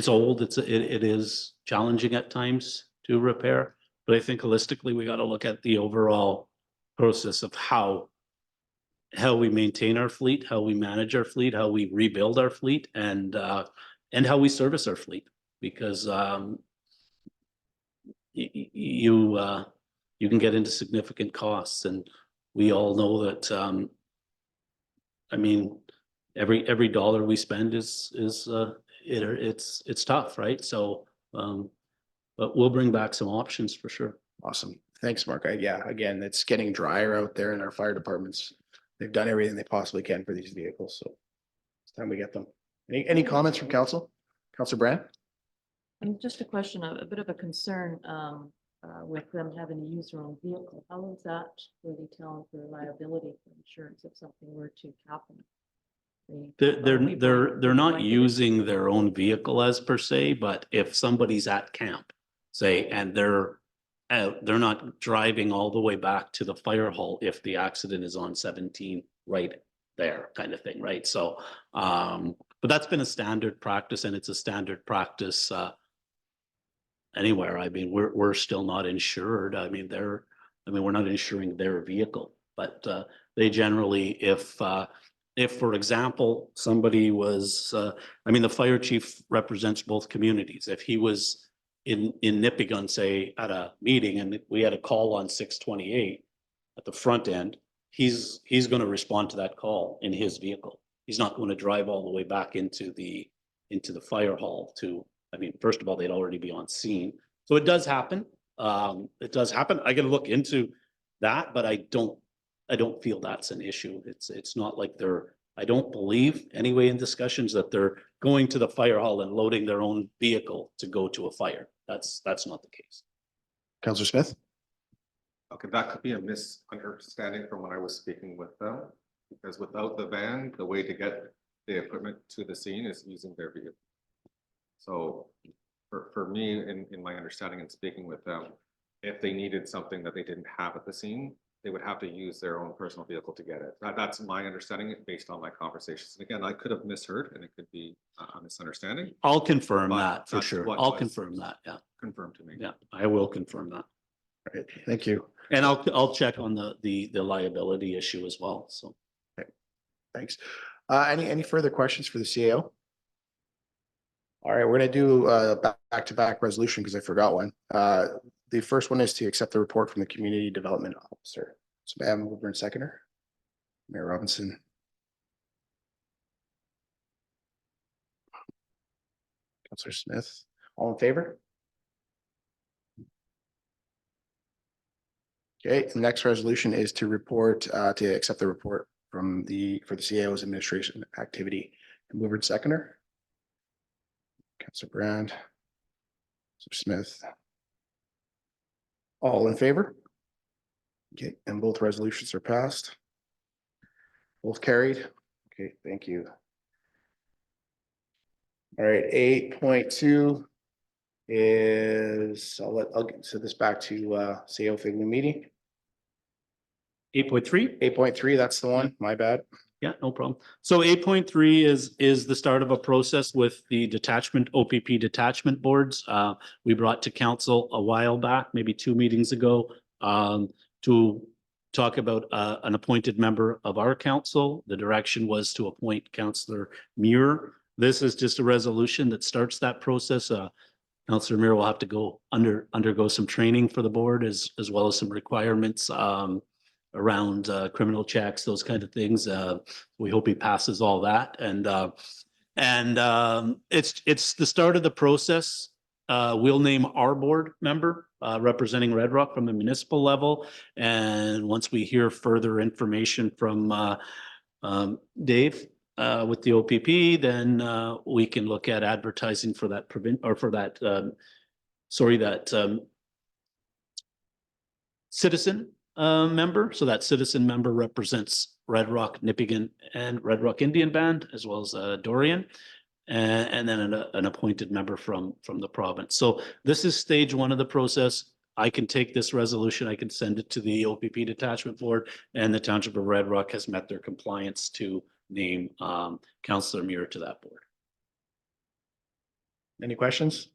S6: old. It is challenging at times to repair, but I think holistically, we got to look at the overall process of how we maintain our fleet, how we manage our fleet, how we rebuild our fleet, and how we service our fleet, because you can get into significant costs, and we all know that. I mean, every dollar we spend is it's tough, right? So, but we'll bring back some options for sure.
S1: Awesome. Thanks, Mark. Yeah, again, it's getting drier out there in our fire departments. They've done everything they possibly can for these vehicles, so it's time we get them. Any comments from council? Councilor Brand?
S7: And just a question, a bit of a concern, with them having to use their own vehicle. How is that really telling for liability for insurance if something were to happen?
S6: They're not using their own vehicle as per se, but if somebody's at camp, say, and they're out. They're not driving all the way back to the fire hall if the accident is on 17 right there, kind of thing, right? So, but that's been a standard practice, and it's a standard practice anywhere. I mean, we're still not insured. I mean, we're not insuring their vehicle, but they generally, if for example, somebody was, I mean, the fire chief represents both communities. If he was in Nipigon, say, at a meeting, and we had a call on 628 at the front end, he's going to respond to that call in his vehicle. He's not going to drive all the way back into the fire hall to, I mean, first of all, they'd already be on scene. So it does happen. It does happen. I gotta look into that, but I don't feel that's an issue. It's not like I don't believe anyway in discussions that they're going to the fire hall and loading their own vehicle to go to a fire. That's not the case.
S1: Councillor Smith?
S4: Okay, that could be a misunderstanding from when I was speaking with them, because without the van, the way to get the equipment to the scene is using their vehicle. So for me, in my understanding and speaking with them, if they needed something that they didn't have at the scene, they would have to use their own personal vehicle to get it. That's my understanding based on my conversations. And again, I could have misheard, and it could be a misunderstanding.
S6: I'll confirm
S4: But
S6: that for
S4: that's
S6: sure.
S4: what
S6: I'll
S4: was
S6: confirm that. Yeah.
S4: Confirmed to me.
S6: Yeah, I will confirm that.
S1: All right, thank you.
S6: And I'll check on the liability issue as well. So.
S1: Thanks. Any further questions for the CAO? All right, we're gonna do back-to-back resolution because I forgot one. The first one is to accept the report from the Community Development Officer. So may I have a mover and seconder? Mayor Robinson. Councillor Smith, all in favor? Okay, the next resolution is to report, to accept the report from for the CAO's administration activity. Mover and seconder? Councillor Brand. Councillor Smith. All in favor? Okay, and both resolutions are passed. Both carried. Okay, thank you. All right, 8.2 is, I'll send this back to CAO Figling meeting.
S6: 8.3.
S1: 8.3, that's the one, my bad.
S6: Yeah, no problem. So 8.3 is the start of a process with the OPP detachment boards. We brought to council a while back, maybe 2 meetings ago, to talk about an appointed member of our council. The direction was to appoint Councillor Muir. This is just a resolution that starts that process. Councillor Muir will have to undergo some training for the board as well as some requirements around criminal checks, those kind of things. We hope he passes all that. And it's the start of the process. We'll name our board member representing Red Rock from the municipal level. And once we hear further information from Dave with the OPP, then we can look at advertising for that citizen member. So that citizen member represents Red Rock, Nipigon, and Red Rock Indian Band, as well as Dorian, and then an appointed member from the province. So this is stage 1 of the process. I can take this resolution, I can send it to the OPP detachment board, and the Township of Red Rock has met their compliance to name Councillor Muir to that board.
S1: Any questions?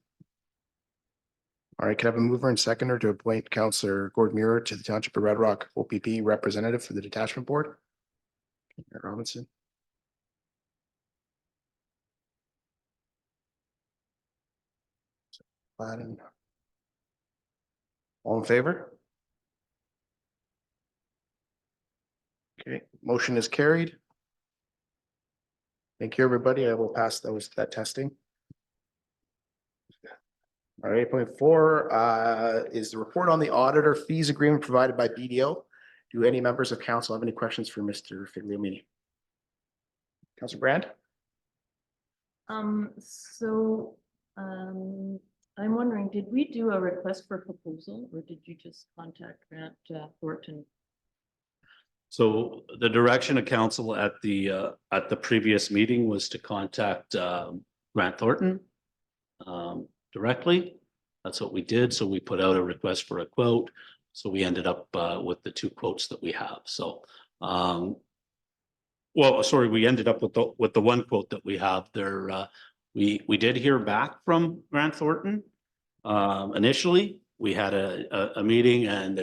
S1: All right, can I have a mover and seconder to appoint Councillor Gord Muir to the Township of Red Rock OPP representative for the detachment board? Mayor Robinson. Platten. All in favor? Okay, motion is carried. Thank you, everybody. I will pass that testing. All right, 8.4 is the report on the auditor fees agreement provided by BDO. Do any members of council have any questions for Mr. Figliomini? Councilor Brand?
S7: I'm wondering, did we do a request for proposal, or did you just contact Grant Thornton?
S6: So the direction of council at the previous meeting was to contact Grant Thornton directly. That's what we did. So we put out a request for a quote. So we ended up with the two quotes that we have. So well, sorry, we ended up with the one quote that we have there. We did hear back from Grant Thornton. Initially, we had a meeting and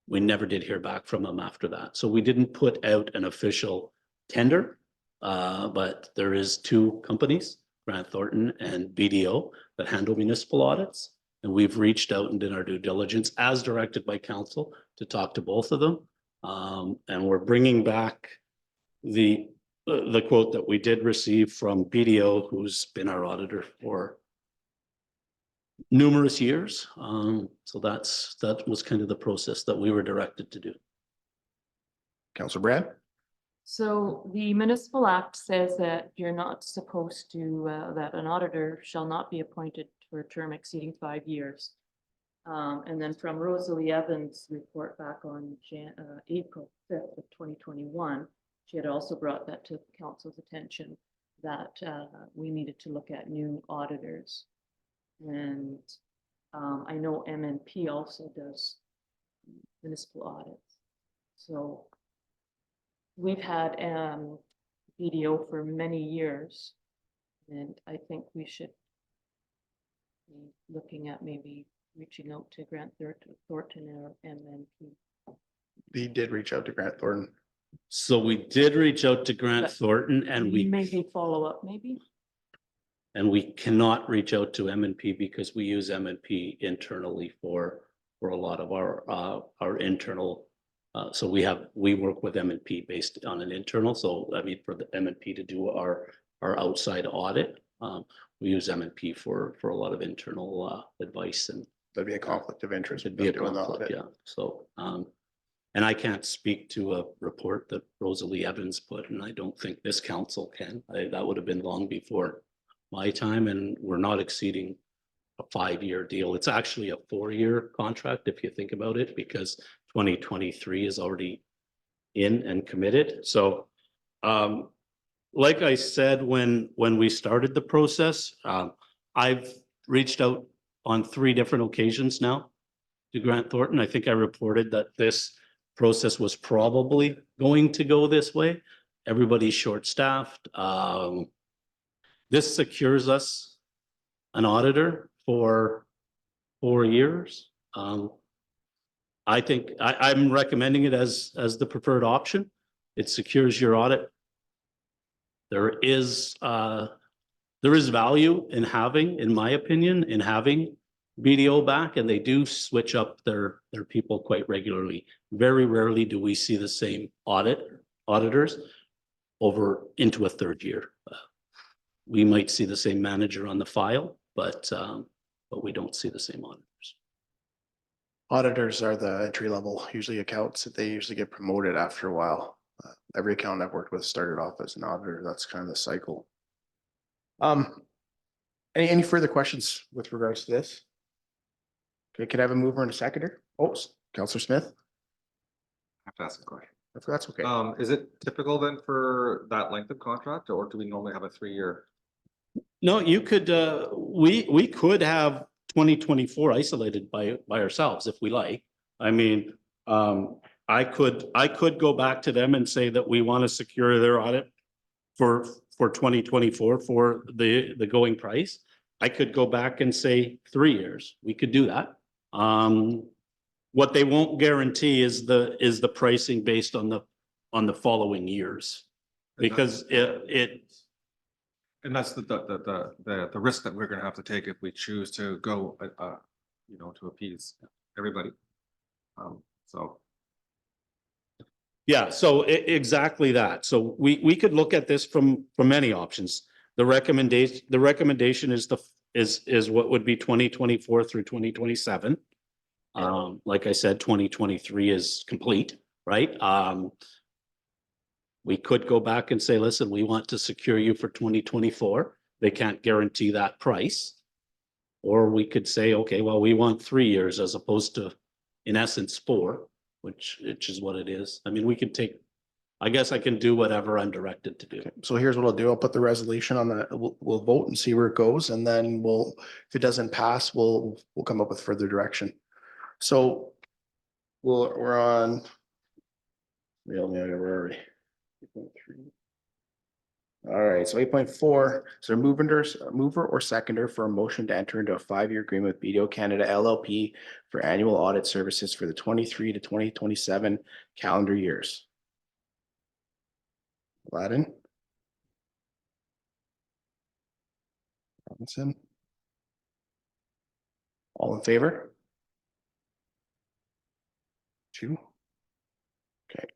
S6: we never did hear back from them after that. So we didn't put out an official tender. But there is two companies, Grant Thornton and BDO, that handle municipal audits. And we've reached out and did our due diligence as directed by council to talk to both of them. And we're bringing back the quote that we did receive from BDO, who's been our auditor for numerous years. So that was kind of the process that we were directed to do.
S1: Councillor Brad?
S7: So the municipal act says that you're not supposed to, that an auditor shall not be appointed for a term exceeding 5 years. And then from Rosalie Evans' report back on April 5th of 2021, she had also brought that to the council's attention that we needed to look at new auditors. And I know MNP also does municipal audits. So we've had BDO for many years, and I think we should be looking at maybe reaching out to Grant Thornton or MNP.
S1: We did reach out to Grant Thornton.
S6: So we did reach out to Grant
S7: But
S6: Thornton and we
S7: maybe follow up, maybe.
S6: cannot reach out to M&P because we use M&P internally for a lot of our internal. So we work with M&P based on an internal. So I mean, for the M&P to do our outside audit, we use M&P for a lot of internal advice, and
S1: That'd be a conflict of interest.
S6: it'd be a
S1: with doing the
S6: conflict,
S1: audit.
S6: yeah. So and I can't speak to a report that Rosalie Evans put, and I don't think this council can. That would have been long before my time, and we're not exceeding a 5-year deal. It's actually a 4-year contract if you think about it, because 2023 is already in and committed. So like I said, when we started the process, I've reached out on 3 different occasions now to Grant Thornton. I think I reported that this process was probably going to go this way. Everybody's short-staffed. This secures us an auditor for 4 years. I think I'm recommending it as the preferred option. It secures your audit. There is value in having, in my opinion, in having BDO back, and they do switch up their people quite regularly. Very rarely do we see the same auditors over into a 3rd year. We might see the same manager on the file, but we don't see the same auditors.
S1: Auditors are the entry level, usually accounts that they usually get promoted after a while. Every accountant I've worked with started off as an auditor. That's kind of the cycle. Any further questions with regards to this? Okay, could I have a mover and a seconder? Oh, Councillor Smith,
S4: I have to ask a question.
S1: if that's okay.
S4: Is it typical then for that length of contract, or do we normally have a 3-year?
S6: No, you could, we could have 2024 isolated by ourselves if we like. I mean, I could go back to them and say that we want to secure their audit for 2024 for the going price. I could go back and say 3 years. We could do that. What they won't guarantee is the pricing based on the following years, because
S4: And that's the risk that we're gonna have to take if we choose to go, to appease everybody. So.
S6: yeah, so exactly that. So we could look at this from many options. The recommendation is what would be 2024 through 2027. Like I said, 2023 is complete, right? We could go back and say, listen, we want to secure you for 2024. They can't guarantee that price. Or we could say, okay, well, we want 3 years as opposed to, in essence, 4, which is what it is. I mean, we could take I guess I can do whatever I'm directed to do.
S1: Okay, so here's what I'll do. I'll put the resolution on the, we'll vote and see where it goes, and then if it doesn't pass, we'll come up with further direction. So we're on. Where are we? 8.3. All right, so 8.4, so mover or seconder for a motion to enter into a 5-year agreement with BDO Canada LLP for annual audit services for the 23 to 2027 calendar years. Gladden. Robinson. All in favor? 2. Okay.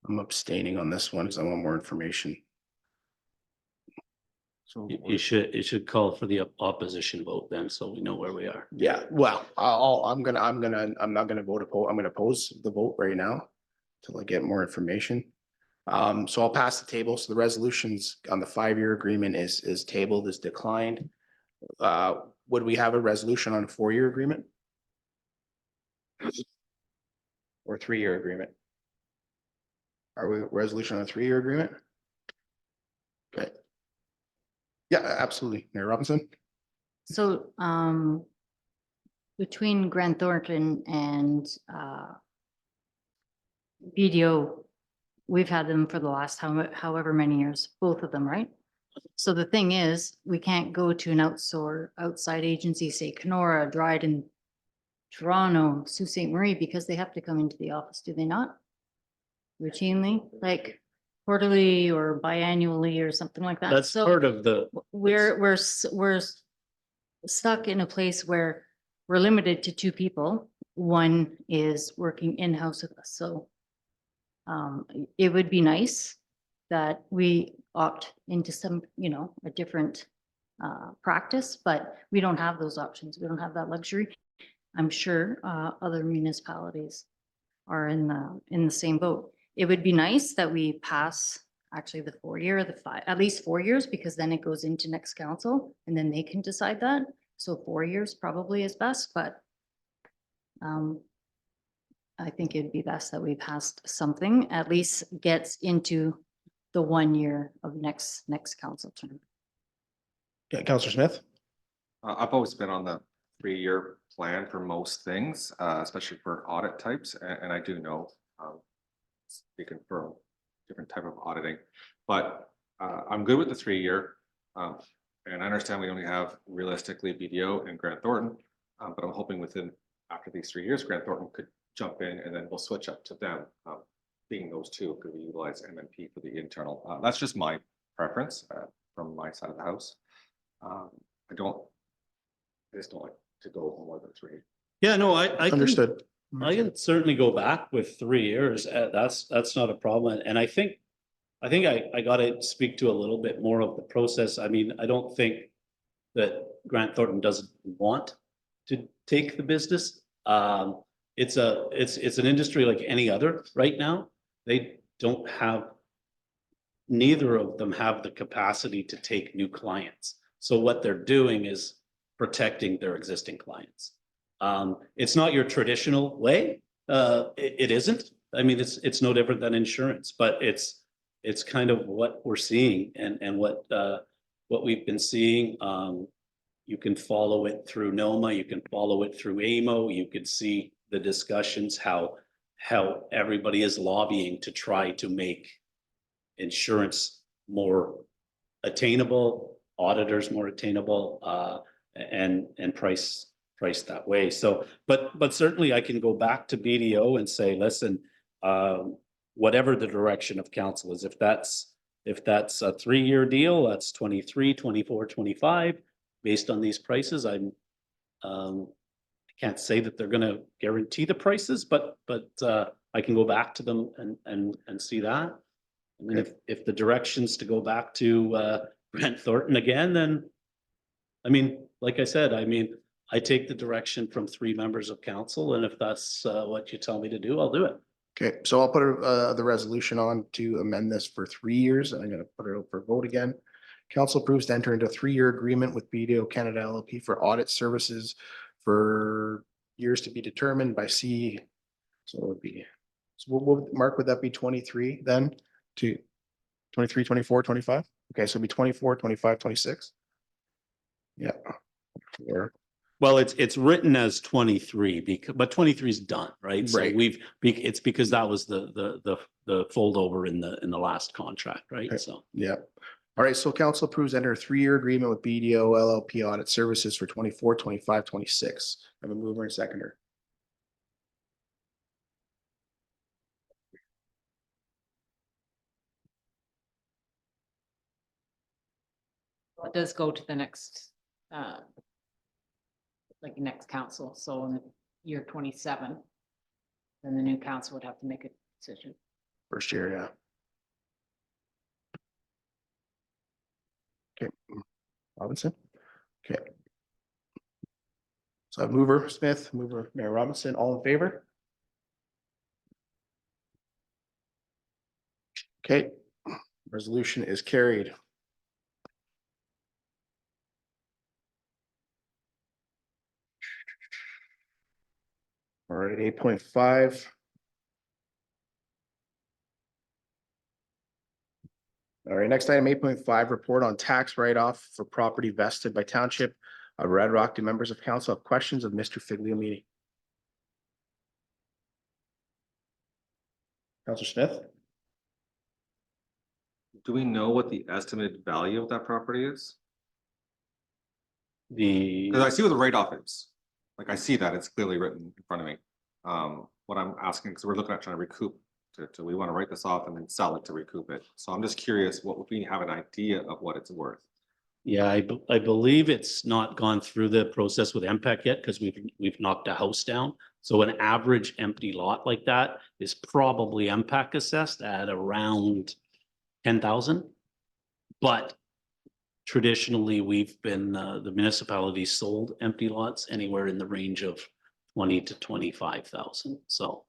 S1: I'm abstaining on this one because I want more information.
S4: So
S6: You should call for the opposition vote then, so we know where we are.
S1: Yeah, well, I'm not gonna vote opposed. I'm gonna oppose the vote right now till I get more information. So I'll pass the table. So the resolutions on the 5-year agreement is tabled, is declined. Would we have a resolution on a 4-year agreement? Or 3-year agreement? Are we resolution on a 3-year agreement? Okay. Yeah, absolutely. Mayor Robinson?
S3: So, between Grant Thornton and, BDO, we've had them for the last however many years, both of them, right? So the thing is, we can't go to an outside agency, say Kenora, Dryden, Toronto, Sault Ste. Marie, because they have to come into the office, do they not? Routinely, like quarterly or biannually or something like that.
S6: That's
S3: So
S6: part of the,
S3: we're stuck in a place where we're limited to 2 people. One is working in-house with us, so it would be nice that we opt into some, a different practice, but we don't have those options. We don't have that luxury. I'm sure other municipalities are in the same boat. It would be nice that we pass actually the 4-year, the 5, at least 4 years, because then it goes into next council and then they can decide that. So 4 years probably is best, but I think it'd be best that we passed something, at least gets into the 1 year of next council term.
S1: Yeah, Councillor Smith?
S4: I've always been on the 3-year plan for most things, especially for audit types, and I do know, speaking for different type of auditing, but I'm good with the 3-year. And I understand we only have realistically BDO and Grant Thornton, but I'm hoping after these 3 years, Grant Thornton could jump in and then we'll switch up to them. Being those 2, could we utilize MMP for the internal? That's just my preference from my side of the house. I just don't like to go more than 3.
S6: yeah, no, I can,
S1: Understood.
S6: I can certainly go back with 3 years. That's not a problem. And I think I gotta speak to a little bit more of the process. I mean, I don't think that Grant Thornton doesn't want to take the business. It's an industry like any other right now. They don't have, neither of them have the capacity to take new clients. So what they're doing is protecting their existing clients. It's not your traditional way. It isn't. I mean, it's no different than insurance, but it's kind of what we're seeing and what we've been seeing. You can follow it through NOMA, you can follow it through AMO, you could see the discussions, how everybody is lobbying to try to make insurance more attainable, auditors more attainable, and price that way. So, but certainly I can go back to BDO and say, listen, whatever the direction of council is, if that's a 3-year deal, that's 23, 24, 25, based on these prices. I can't say that they're gonna guarantee the prices, but I can go back to them and see that. I mean, if the direction's to go back to Brent Thornton again, then, I mean, like I said, I mean, I take the direction from 3 members of council, and if that's what you tell me to do, I'll do it.
S1: Okay, so I'll put the resolution on to amend this for 3 years. I'm gonna put it up for vote again. Council approves to enter into a 3-year agreement with BDO Canada LLP for audit services for years to be determined by C. So it would be, so Mark, would that be 23 then to 23, 24, 25? Okay, so it'd be 24, 25, 26. Yeah. Or,
S6: Well, it's written as 23 because, but 23 is done, right? So
S1: Right.
S6: it's because that was the fold over in the last contract, right?
S1: Okay.
S6: So.
S1: yeah. All right, so council approves enter a 3-year agreement with BDO LLP Audit Services for 24, 25, 26. I have a mover and seconder.
S8: It does go to the next, like next council, so in year 27. Then the new council would have to make a decision.
S1: First year, yeah. Okay, Robinson. Okay. So I have mover Smith, mover Mayor Robinson, all in favor? Okay, resolution is carried. All right, 8.5. All right, next item, 8.5, report on tax write-off for property vested by Township of Red Rock. Do members of council have questions of Mr. Figliamini? Councilor Smith?
S4: Do we know what the estimated value of that property is? Because I see what the write-off is. Like I see that, it's clearly written in front of me. What I'm asking, because we're looking at trying to recoup, we want to write this off and then sell it to recoup it. So I'm just curious, what would we have an idea of what it's worth?
S6: Yeah, I believe it's not gone through the process with MPEC yet because we've knocked a house down. So an average empty lot like that is probably MPEC assessed at around 10,000. But traditionally, we've been the municipality sold empty lots anywhere in the range of 20 to 25,000. So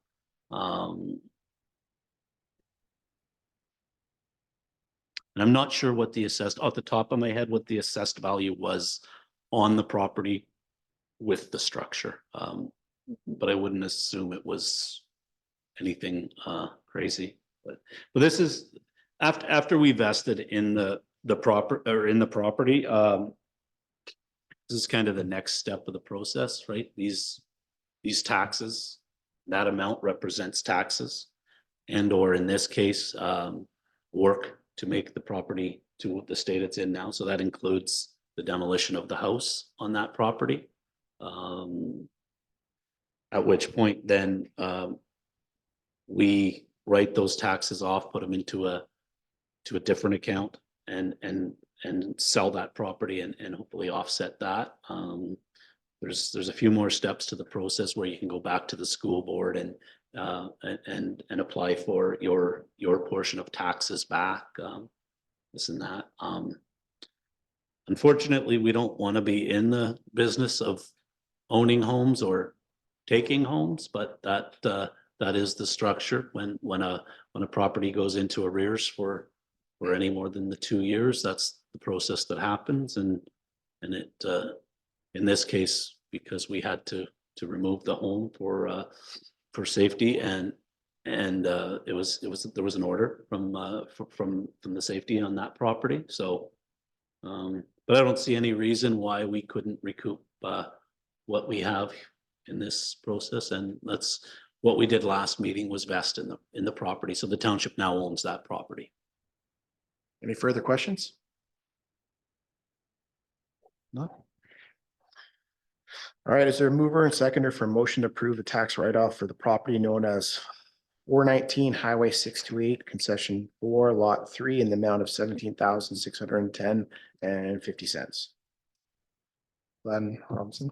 S6: and I'm not sure what the assessed, off the top of my head, what the assessed value was on the property with the structure. But I wouldn't assume it was anything crazy. But this is after we vested in the property. This is kind of the next step of the process, right? These taxes, that amount represents taxes, and or in this case, work to make the property to the state it's in now. So that includes the demolition of the house on that property. At which point then we write those taxes off, put them into a different account and sell that property and hopefully offset that. There's a few more steps to the process where you can go back to the school board and apply for your portion of taxes back, this and that. Unfortunately, we don't want to be in the business of owning homes or taking homes, but that is the structure when a property goes into arrears for any more than the 2 years. That's the process that happens, and it in this case, because we had to remove the home for safety and there was an order from the safety on that property. So but I don't see any reason why we couldn't recoup what we have in this process. And that's what we did last meeting, was vest in the property. So the township now owns that property.
S1: Any further questions? No. All right, is there a mover and seconder for motion to approve the tax write-off for the property known as 419 Highway 628, concession 4, lot 3, in the amount of 17,610 and 50 cents? Glenn Robinson.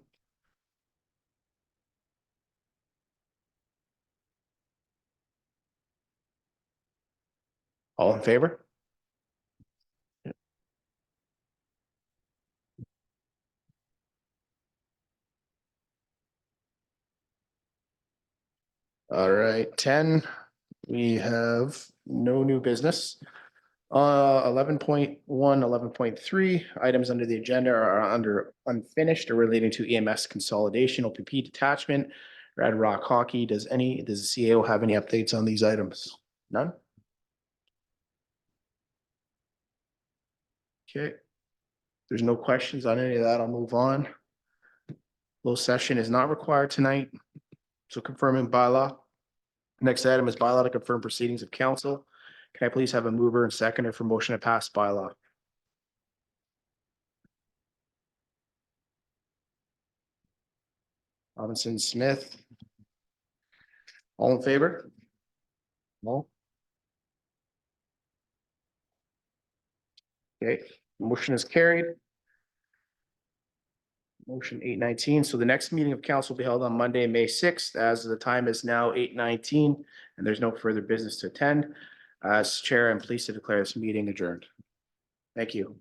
S1: All in favor? All right, 10, we have no new business. 11.1, 11.3 items under the agenda are under unfinished or relating to EMS consolidation, OPP detachment, Red Rock Hockey. Does the CAO have any updates on these items? None? Okay. There's no questions on any of that. I'll move on. Closed session is not required tonight. So confirming bylaw. Next item is bylaw to confirm proceedings of council. Can I please have a mover and seconder for motion to pass bylaw? Robinson Smith. All in favor? No? Okay, motion is carried. Motion 8:19. So the next meeting of council will be held on Monday, May 6th, as the time is now 8:19, and there's no further business to attend. As chair, I'm pleased to declare this meeting adjourned. Thank you.